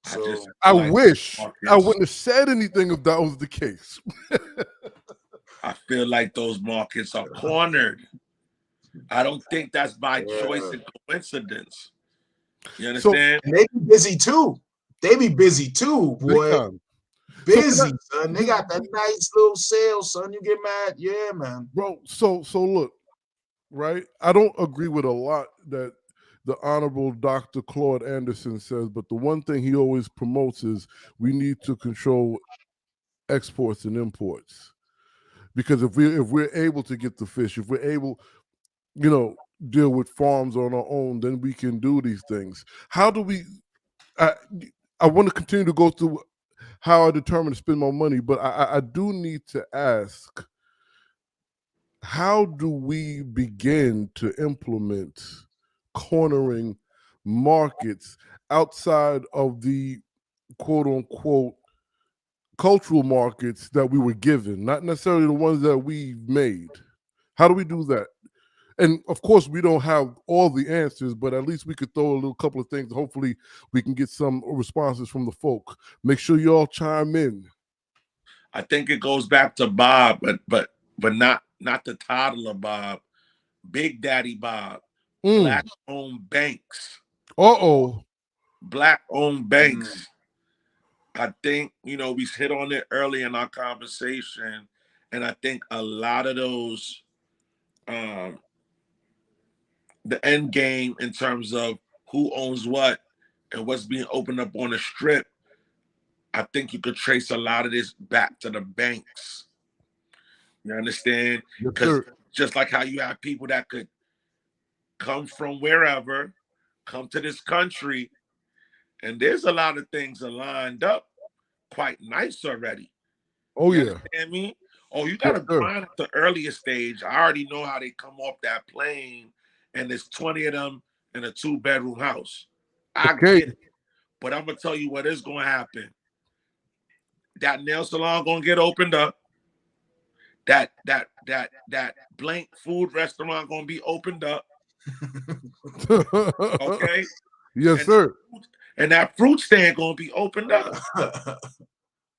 Speaker 2: So
Speaker 1: I wish I wouldn't have said anything if that was the case.
Speaker 3: I feel like those markets are cornered. I don't think that's by choice and coincidence. You understand?
Speaker 2: So, they be busy too. Boy. Busy, son. They got that nice little sale, son. You get mad. Yeah, man.
Speaker 1: Bro, so look, right? I don't agree with a lot that the Honorable Dr. Claude Anderson says, but the one thing he always promotes is we need to control exports and imports. Because if we're able to get the fish, if we're able, you know, deal with farms on our own, then we can do these things. How do we? I I want to continue to go through how I determine to spend my money, but I do need to ask, how do we begin to implement cornering markets outside of the quote unquote cultural markets that we were given, not necessarily the ones that we made? How do we do that? And of course, we don't have all the answers, but at least we could throw a little couple of things. Hopefully, we can get some responses from the folk. Make sure you all chime in.
Speaker 3: I think it goes back to Bob, but not the toddler Bob, Big Daddy Bob,
Speaker 1: Mm.
Speaker 3: black-owned banks,
Speaker 1: Uh-oh.
Speaker 3: black-owned banks. I think, we hit on it early in our conversation, and I think a lot of those, the end game in terms of who owns what and what's being opened up on the strip, I think you could trace a lot of this back to the banks. You understand?
Speaker 1: Yes,
Speaker 3: Because
Speaker 1: sir.
Speaker 3: just like how you have people that could come from wherever, come to this country, and there's a lot of things are lined up quite nice already.
Speaker 1: Oh,
Speaker 3: You
Speaker 1: yeah.
Speaker 3: understand me? Oh, you got
Speaker 1: Yes,
Speaker 3: to
Speaker 1: sir.
Speaker 3: grind at the earliest stage. I already know how they come off that plane, and there's 20 of them in a 2-bedroom house. I
Speaker 1: Okay.
Speaker 3: get it. But I'm going to tell you what is going to happen. That nail salon going to get opened up. That blank food restaurant going to be opened up. Okay?
Speaker 1: Yes,
Speaker 3: And
Speaker 1: sir.
Speaker 3: that fruit stand going to be opened up.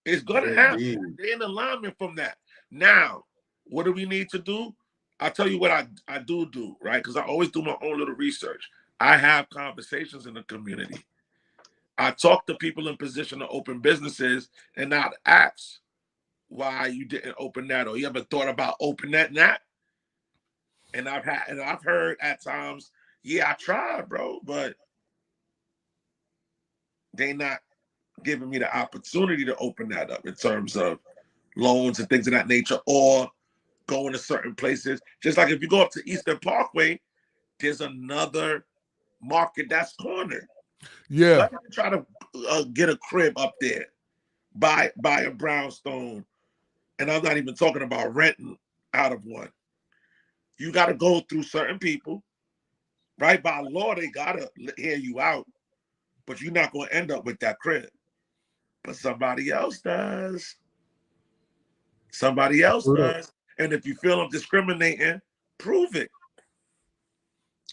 Speaker 3: It's going to happen.
Speaker 2: Indeed.
Speaker 3: They're in alignment from that. Now, what do we need to do? I'll tell you what I do, right? Because I always do my own little research. I have conversations in the community. I talk to people in position to open businesses and not ask why you didn't open that, or you ever thought about opening that? And I've heard at times, yeah, I tried, bro, but they not giving me the opportunity to open that up in terms of loans and things of that nature, or going to certain places. Just like if you go up to Eastern Parkway, there's another market that's cornered.
Speaker 1: Yeah.
Speaker 3: Let me try to get a crib up there, buy a brownstone, and I'm not even talking about renting out of one. You got to go through certain people, right? By law, they gotta hear you out, but you're not going to end up with that crib. But somebody else does. Somebody else
Speaker 1: Word up.
Speaker 3: does. And if you feel I'm discriminating, prove it.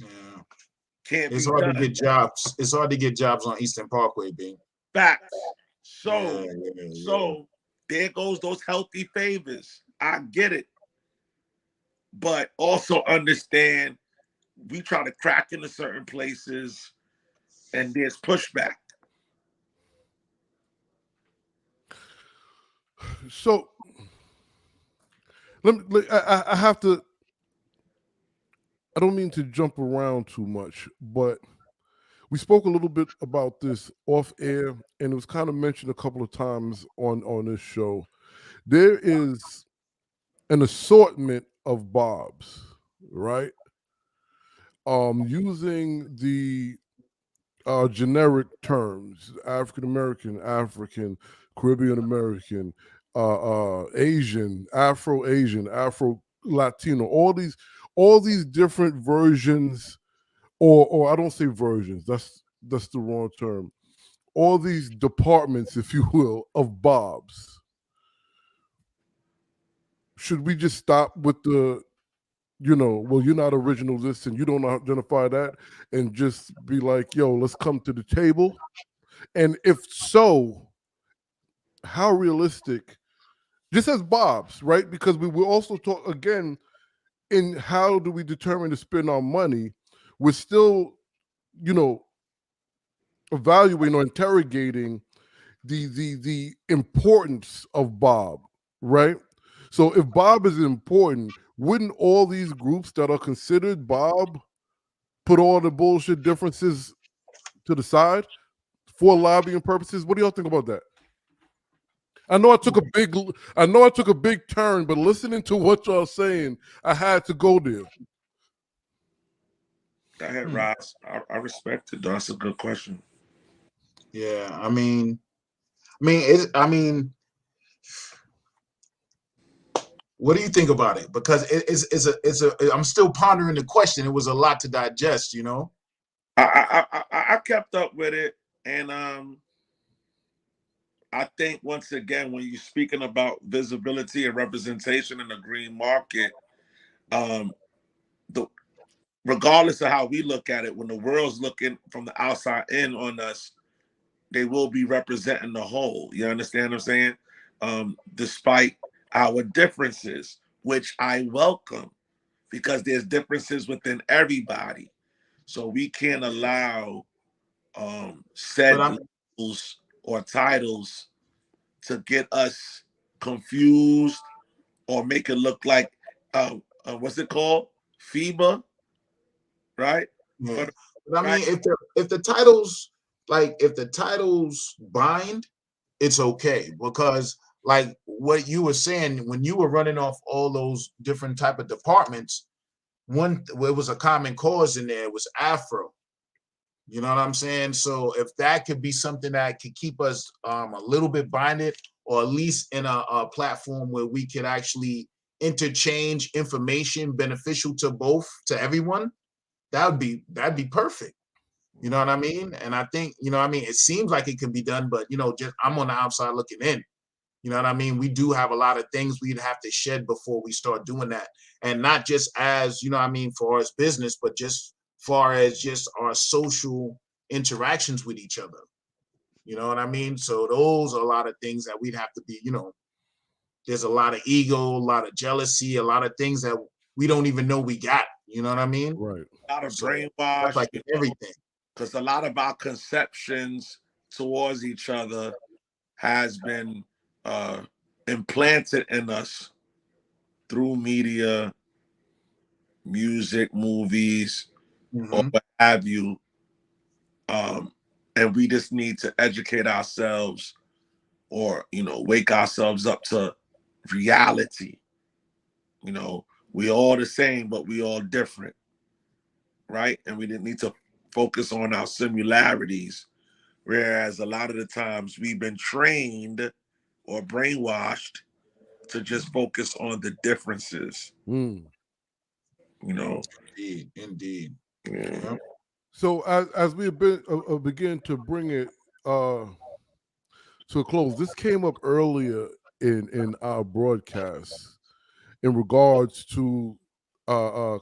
Speaker 2: Yeah.
Speaker 3: Can't
Speaker 2: It's
Speaker 3: be
Speaker 2: hard to
Speaker 3: done.
Speaker 2: get jobs. It's hard to get jobs on Eastern Parkway, B.
Speaker 3: Facts. So,
Speaker 2: Yeah.
Speaker 3: there goes those healthy favors. I get it. But also understand we try to crack into certain places and there's pushback.
Speaker 1: So I have to. I don't mean to jump around too much, but we spoke a little bit about this off air, and it was kind of mentioned a couple of times on this show. There is an assortment of bobs, right? Using the generic terms: African American, African, Caribbean American, Asian, Afro Asian, Afro Latino. All these different versions, or I don't say versions. That's the wrong term. All these departments, if you will, of bobs. Should we just stop with the, well, you're not original this and you don't identify that, and just be like, yo, let's come to the table? And if so, how realistic, just as bobs, right? Because we will also talk again in how do we determine to spend our money. We're still, you know, evaluating or interrogating the importance of Bob, right? So if Bob is important, wouldn't all these groups that are considered Bob put all the bullshit differences to the side for lobbying purposes? What do y'all think about that? I know I took a big turn, but listening to what y'all saying, I had to go there.
Speaker 3: Go ahead, Ross. I respect it, though. That's a good question.
Speaker 2: Yeah, I mean, what do you think about it? Because I'm still pondering the question. It was a lot to digest, you know.
Speaker 3: I kept up with it, and I think once again, when you're speaking about visibility and representation in the green market, the regardless of how we look at it, when the world's looking from the outside in on us, they will be representing the whole. You understand what I'm saying? Despite our differences, which I welcome, because there's differences within everybody. So we can't allow
Speaker 2: But
Speaker 3: said labels or titles to get us confused or make it look like what's it called? FIBA, right?
Speaker 2: yeah.
Speaker 3: But
Speaker 2: But I
Speaker 3: right,
Speaker 2: mean, if the titles bind, it's okay, because like what you were saying, when you were running off all those different type of departments, one where was a common cause in there was Afro. You know what I'm saying? So if that could be something that could keep us a little bit binded, or at least in a platform where we could actually interchange information beneficial to both, to everyone, that'd be perfect. You know what I mean? And I think, you know what I mean, it seems like it can be done, but you know, just I'm on the outside looking in. You know what I mean? We do have a lot of things we'd have to shed before we start doing that. And not just as, you know what I mean, for us business, but just far as just our social interactions with each other. You know what I mean? So those are a lot of things that we'd have to be, you know, there's a lot of ego, a lot of jealousy, a lot of things that we don't even know we got. You know what I mean?
Speaker 1: Right.
Speaker 3: a lot of
Speaker 2: So that's
Speaker 3: brainwash,
Speaker 2: like everything.
Speaker 3: because a lot of our conceptions towards each other has been uh, implanted in us through media, music, movies, or
Speaker 2: Mm-hmm.
Speaker 3: what have you. Um, and we just need to educate ourselves, or wake ourselves up to reality. We all the same, but we all different, right? And we didn't need to focus on our similarities. Whereas a lot of the times we've been trained or brainwashed to just focus on the differences.
Speaker 1: Mm.
Speaker 3: You know.
Speaker 2: Indeed, indeed.
Speaker 3: Yeah.
Speaker 2: Yeah.
Speaker 1: So as we begin to bring it to a close, this came up earlier in our broadcast in regards to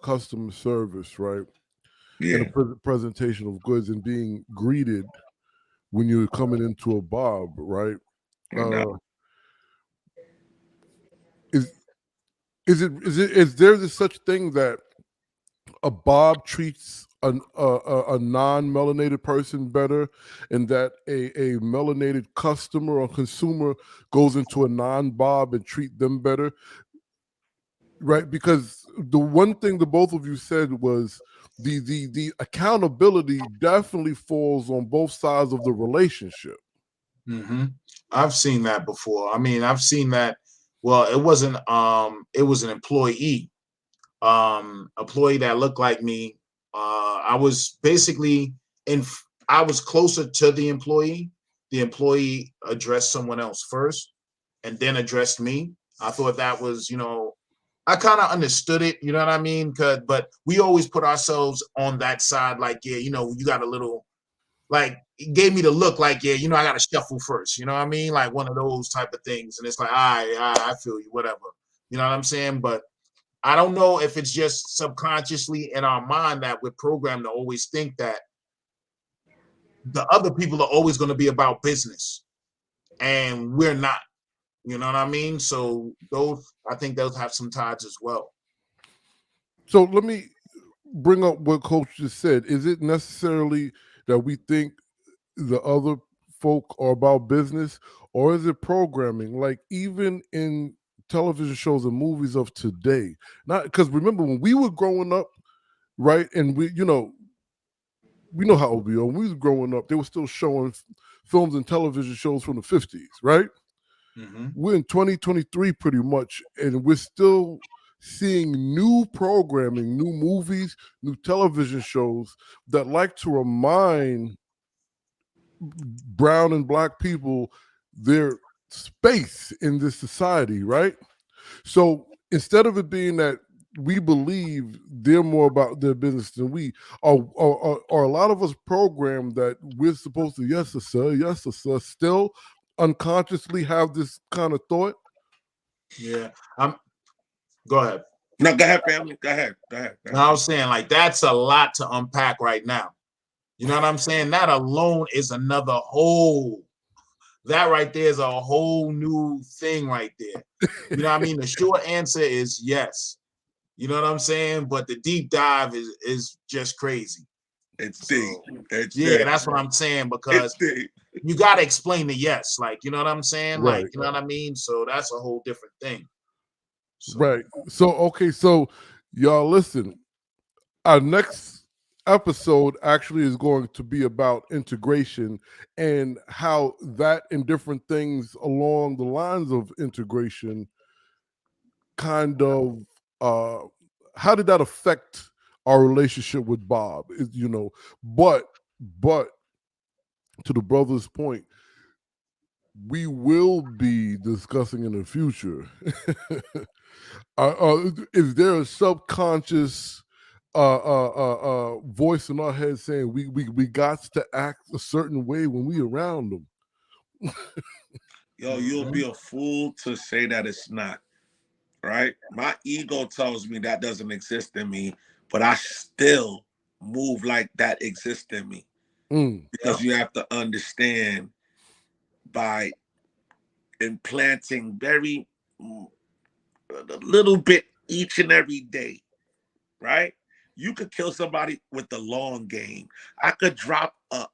Speaker 1: customer service, right? And the
Speaker 3: Yeah.
Speaker 1: presentation of goods and being greeted when you're coming into a Bob, right?
Speaker 3: And
Speaker 1: Uh, is is there this such thing that a Bob treats a non-melanated person better, and that a melanated customer or consumer goes into a non-Bob and treat them better, right? Because the one thing the both of you said was the accountability definitely falls on both sides of the relationship.
Speaker 2: Mm-hmm. I've seen that before. I mean, I've seen that. Well, it was an employee that looked like me. I was basically in. I was closer to the employee. The employee addressed someone else first, and then addressed me. I thought that was, you know, I kind of understood it. You know what I mean? But we always put ourselves on that side, like, yeah, you know, you got a little, like, it gave me the look like, yeah, you know, I got to shuffle first. You know what I mean? Like one of those type of things. And it's like, I feel you, whatever. You know what I'm saying? But I don't know if it's just subconsciously in our mind that we're programmed to always think that the other people are always going to be about business and we're not. You know what I mean? So I think those have some ties as well.
Speaker 1: So let me bring up what Coach just said. Is it necessarily that we think the other folk are about business, or is it programming? Like even in television shows and movies of today. Not because remember when we were growing up, right? And we know how old we are. When we was growing up, they were still showing films and television shows from the 50s, right?
Speaker 2: Mm-hmm.
Speaker 1: We're in 2023 pretty much, and we're still seeing new programming, new movies, new television shows that like to remind brown and black people their space in this society, right? So instead of it being that we believe they're more about their business than we are a lot of us programmed that we're supposed to, yes sir, still unconsciously have this kind of thought.
Speaker 2: Yeah. Go ahead.
Speaker 3: No, go ahead, family. Go ahead.
Speaker 2: No, I was saying, like, that's a lot to unpack right now. You know what I'm saying? That alone is another whole. That right there is a whole new thing right there. You know what I mean? The short answer is yes. You know what I'm saying? But the deep dive is just crazy.
Speaker 3: It's deep. It's
Speaker 2: yeah,
Speaker 3: deep.
Speaker 2: that's what I'm saying, because you got to explain the yes. Like, you know what I'm saying?
Speaker 1: Right.
Speaker 2: Like, you know what I mean? So that's a whole different thing. So.
Speaker 1: Right. So, okay. So y'all listen, our next episode actually is going to be about integration and how that and different things along the lines of integration kind of how did that affect our relationship with Bob? But to the brother's point, we will be discussing in the future. Is there a subconscious voice in our head saying we got to act a certain way when we around them?
Speaker 3: Yo, you'll be a fool to say that it's not. Right? My ego tells me that doesn't exist in me, but I still move like that exists in me. Because you have to understand, by implanting very a little bit each and every day, right? You could kill somebody with the long game. I could drop a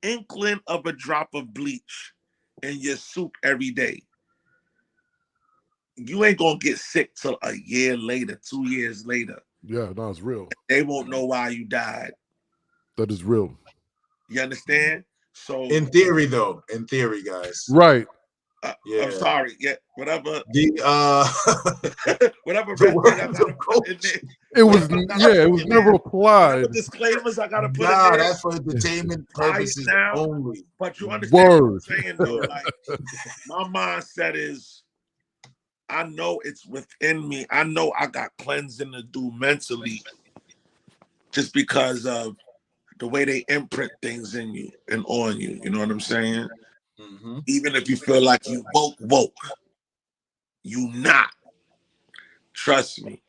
Speaker 3: inkling of a drop of bleach in your soup every day. You ain't gonna get sick till a year later, 2 years later.
Speaker 1: Yeah, no, it's real.
Speaker 3: They won't know why you died.
Speaker 1: That is real.
Speaker 3: You understand? So
Speaker 2: in theory, though, guys.
Speaker 1: Right.
Speaker 2: Yeah.
Speaker 3: I'm sorry. Yeah, whatever. Whatever.
Speaker 1: It was never applied.
Speaker 3: Whatever disclaimers I gotta put in
Speaker 2: Nah,
Speaker 3: there.
Speaker 2: that's for entertainment purposes only.
Speaker 3: But you understand
Speaker 1: Word.
Speaker 3: what I'm saying, though? Like, my mindset is, I know it's within me. I know I got cleansing to do mentally, just because of the way they imprint things in you and on you. You know what I'm saying?
Speaker 2: Mm-hmm.
Speaker 3: Even if you feel like you woke, you not. Trust me.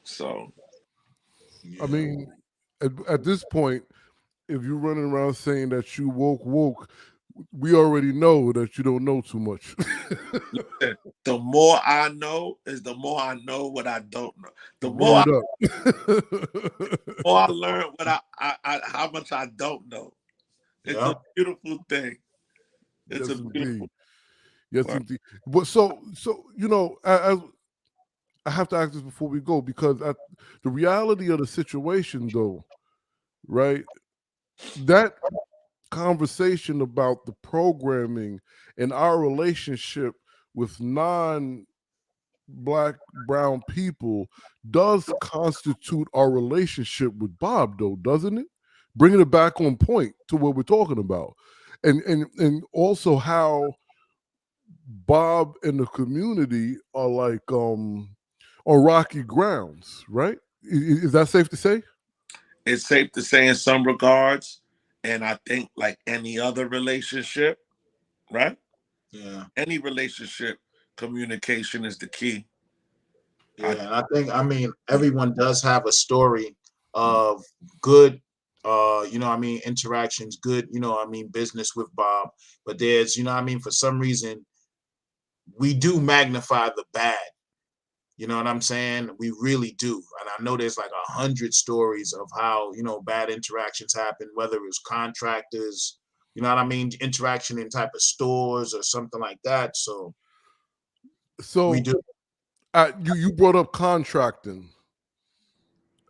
Speaker 3: So,
Speaker 1: I mean, at this point, if you're running around saying that you woke, we already know that you don't know too much.
Speaker 3: the more I know is the more I know what I don't know. The more I learn what I how much I don't know. It's a beautiful thing. It's
Speaker 1: yes,
Speaker 3: a beautiful
Speaker 1: indeed. Yes, indeed. But so I have to ask this before we go, because the reality of the situation, though, right? That conversation about the programming and our relationship with non-black, brown people does constitute our relationship with Bob, though, doesn't it? Bringing it back on point to what we're talking about, and also how Bob and the community are like on rocky grounds, right? Is that safe to say?
Speaker 3: It's safe to say in some regards, and I think like any other relationship, right?
Speaker 2: Yeah.
Speaker 3: Any relationship, communication is the key.
Speaker 2: Yeah, and I mean, everyone does have a story of good, interactions, good, business with Bob. But there's, for some reason, we do magnify the bad. You know what I'm saying? We really do. And I know there's like 100 stories of how, bad interactions happen, whether it was contractors, interaction in type of stores or something like that. So,
Speaker 1: So
Speaker 2: We do.
Speaker 1: you brought up contracting.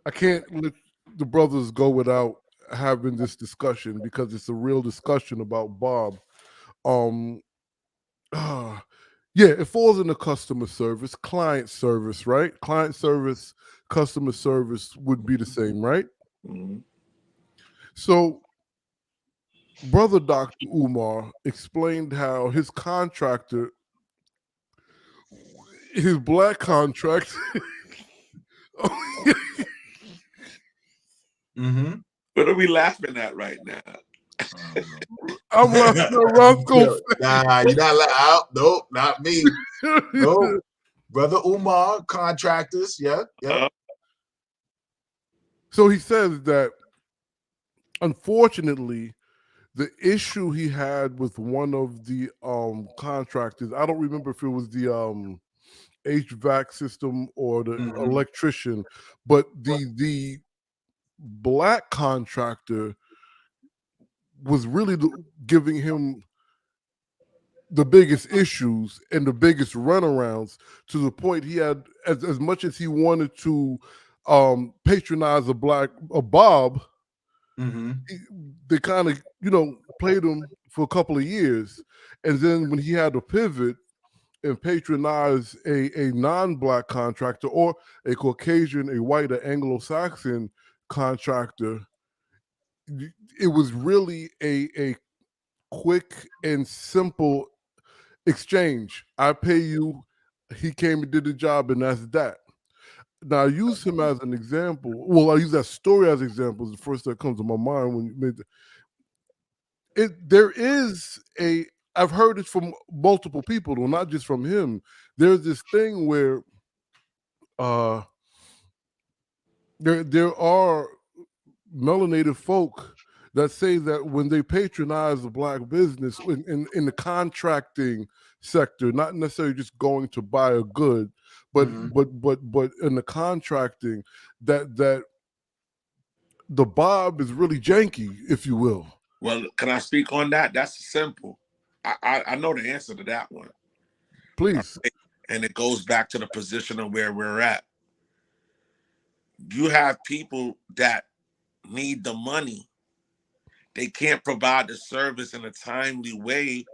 Speaker 1: I can't let the brothers go without having this discussion because it's a real discussion about Bob. Um, yeah, it falls into customer service, client service, right? Client service, customer service would be the same, right?
Speaker 3: Mm-hmm.
Speaker 1: So, brother Dr. Umar explained how his contractor, his black contract,
Speaker 2: Mm-hmm.
Speaker 3: What are we laughing at right now?
Speaker 1: I'm laughing at Roscoe.
Speaker 2: Nah, you're not allowed. Nope, not me. Nope. Brother Umar, contractors. Yeah, yeah.
Speaker 1: So he says that unfortunately, the issue he had with one of the contractors, I don't remember if it was the HVAC system or the electrician, but the black contractor was really giving him the biggest issues and the biggest runarounds, to the point he had, as much as he wanted to patronize a Bob, they kind of played him for a couple of years, and then when he had to pivot and patronize a non-black contractor or a Caucasian, a white, or Anglo-Saxon contractor, it was really a quick and simple exchange. I pay you, he came and did the job, and that's that. Now, I use him as an example. Well, I use that story as example. It's the first that comes to my mind when you made it. There is I've heard it from multiple people, though, not just from him. There's this thing where there are melanated folk that say that when they patronize a black business in the contracting sector, not necessarily just going to buy a good, but in the contracting, that the Bob is really janky, if you will.
Speaker 3: Well, can I speak on that? That's simple. I know the answer to that one.
Speaker 1: Please.
Speaker 3: And it goes back to the position of where we're at. You have people that need the money. They can't provide the service in a timely way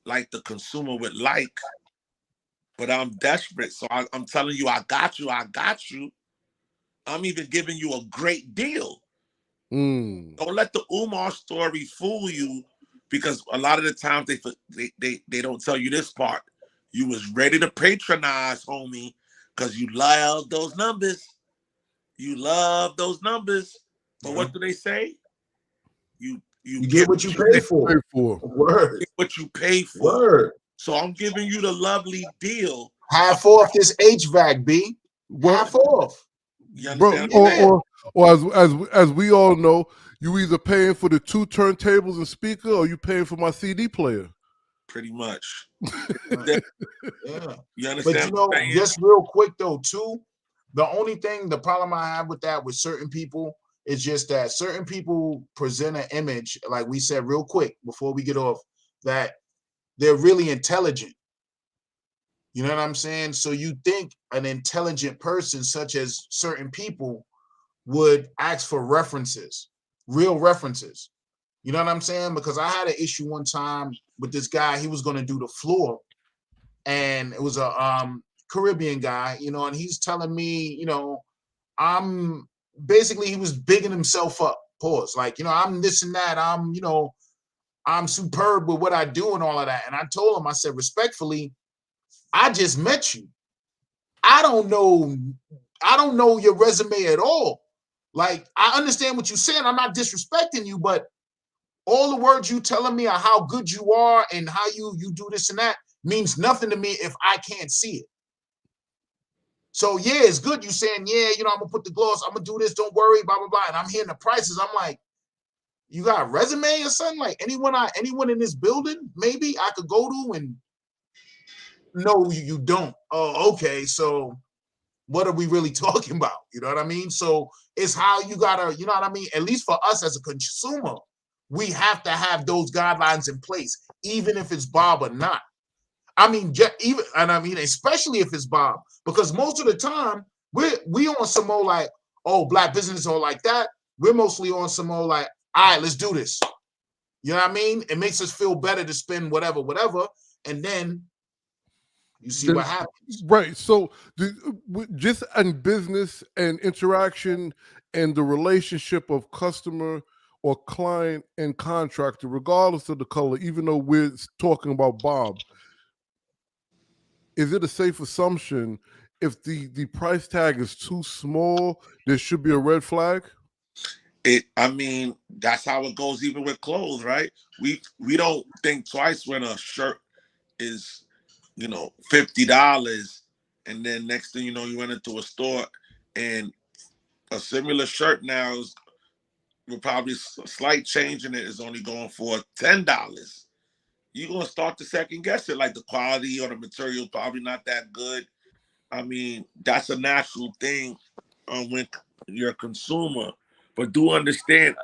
Speaker 3: like the consumer would like. But I'm desperate. So I'm telling you, I got you. I'm even giving you a great deal. Don't let the Umar story fool you, because a lot of the times they don't tell you this part. You was ready to patronize, homie, because you love those numbers. You love those numbers. But what do they say? You
Speaker 2: get what you pay for. Word.
Speaker 3: Get what you pay for.
Speaker 2: Word.
Speaker 3: So I'm giving you the lovely deal.
Speaker 2: Half off this HVAC, B. Half off.
Speaker 3: You understand?
Speaker 1: Or as we all know, you either paying for the 2 turntables and speaker, or you paying for my CD player.
Speaker 3: Pretty much.
Speaker 2: Yeah.
Speaker 3: You understand?
Speaker 2: But just real quick though, too, the problem I have with that with certain people is just that certain people present an image, like we said real quick before we get off, that they're really intelligent. You know what I'm saying? So you think an intelligent person, such as certain people, would ask for references, real references. You know what I'm saying? Because I had an issue one time with this guy. He was going to do the floor, and it was a Caribbean guy, and he's telling me, I'm basically, he was bigging himself up. Pause. Like, I'm this and that. I'm superb with what I do and all of that. And I told him, I said, respectfully, I just met you. I don't know your resume at all. Like, I understand what you're saying. I'm not disrespecting you, but all the words you telling me are how good you are and how you do this and that means nothing to me if I can't see it. So yeah, it's good you saying, yeah, I'm gonna put the gloss, I'm gonna do this, don't worry, blah blah blah. And I'm hearing the prices. I'm like, you got a resume or something? Like anyone in this building, maybe I could go to and no, you don't. Oh, okay. So what are we really talking about? You know what I mean? So it's how you gotta, you know what I mean? At least for us as a consumer, we have to have those guidelines in place, even if it's Bob or not. I mean, even, and I mean, especially if it's Bob, because most of the time we on some more like, oh, black business or like that. We're mostly on some more like, all right, let's do this. You know what I mean? It makes us feel better to spend whatever, and then you see what happens.
Speaker 1: Right. So just in business and interaction and the relationship of customer or client and contractor, regardless of the color, even though we're talking about Bob, is it a safe assumption if the price tag is too small, there should be a red flag?
Speaker 3: I mean, that's how it goes even with clothes, right? We don't think twice when a shirt is, $50, and then next thing you know, you went into a store and a similar shirt now is, with probably a slight change in it, is only going for $10. You're gonna start to second guess it, like the quality or the material probably not that good. I mean, that's a natural thing when you're a consumer. But do understand,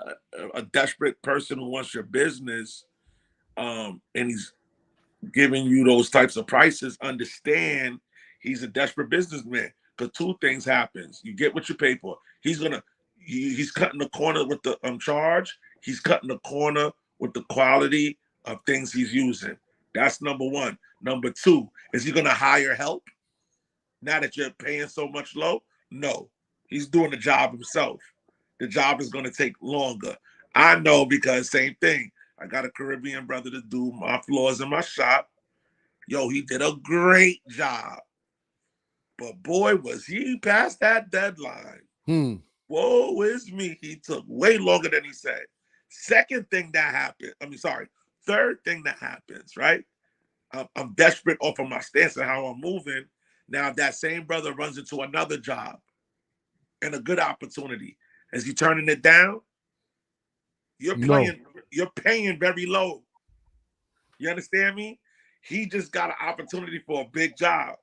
Speaker 3: a desperate person who wants your business, and he's giving you those types of prices, understand he's a desperate businessman. Because two things happens: you get what you pay for. He's cutting the corner with the charge. He's cutting the corner with the quality of things he's using. That's number one. Number two, is he gonna hire help now that you're paying so much low? No, he's doing the job himself. The job is gonna take longer. I know, because same thing. I got a Caribbean brother to do my floors in my shop. Yo, he did a great job. But boy, was he past that deadline. Whoa, is me. He took way longer than he said. Third thing that happens, right? I'm desperate off of my stance and how I'm moving. Now, if that same brother runs into another job and a good opportunity, is he turning it down? You're paying very low. You understand me? He just got an opportunity for a big job.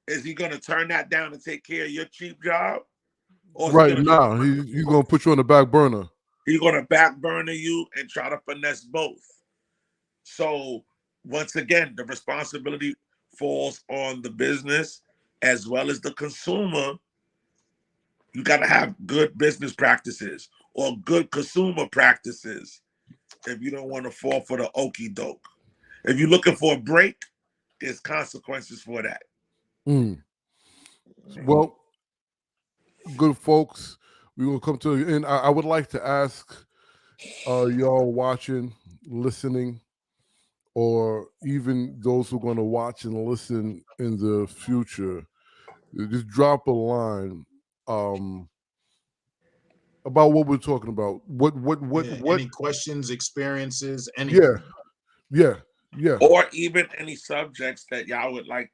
Speaker 3: Is he going to turn that down and take care of your cheap job?
Speaker 1: Or right now, he's going to put you on the back burner.
Speaker 3: He's going to back burner you and try to finesse both. So once again, the responsibility falls on the business as well as the consumer. You got to have good business practices or good consumer practices if you don't want to fall for the okie doke. If you're looking for a break, there's consequences for that.
Speaker 1: Well, good folks, we will come to the end. I would like to ask y'all watching, listening, or even those who are going to watch and listen in the future, just drop a line about what we're talking about. What
Speaker 2: any questions, experiences, anything.
Speaker 1: Yeah.
Speaker 3: Or even any subjects that y'all would like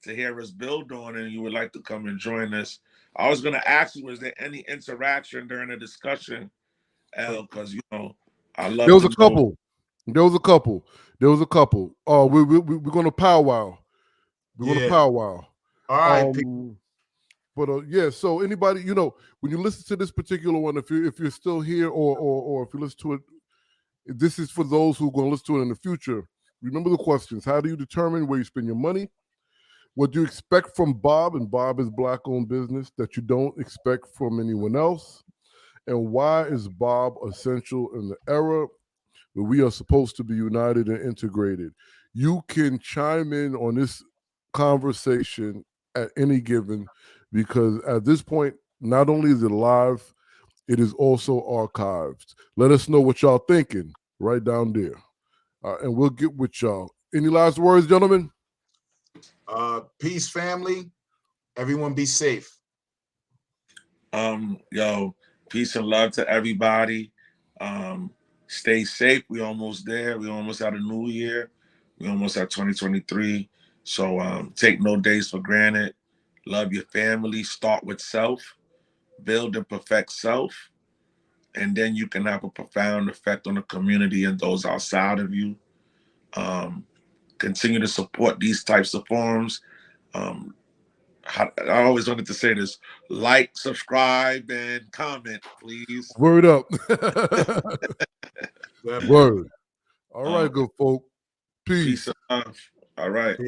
Speaker 3: to hear us build on and you would like to come and join us. I was going to ask you, was there any interaction during the discussion, L? Because, I love
Speaker 1: There was a couple. We're going to powwow. We're going to powwow.
Speaker 2: All right.
Speaker 1: But so anybody, when you listen to this particular one, if you're still here or if you listen to it, this is for those who are going to listen to it in the future. Remember the questions. How do you determine where you spend your money? What do you expect from Bob? And Bob is Black-owned business that you don't expect from anyone else. And why is Bob essential in the era where we are supposed to be united and integrated? You can chime in on this conversation at any given, because at this point, not only is it live, it is also archived. Let us know what y'all thinking right down there. And we'll get with y'all. Any last words, gentlemen?
Speaker 2: Peace, family. Everyone be safe.
Speaker 3: Peace and love to everybody. Stay safe. We almost there. We almost had a new year. We almost at 2023. So take no days for granted. Love your family. Start with self. Build and perfect self. And then you can have a profound effect on the community and those outside of you. Continue to support these types of forums. I always wanted to say this: like, subscribe, and comment, please.
Speaker 1: Word up. Word. All right, good folk. Peace.
Speaker 3: Peace and love. All right.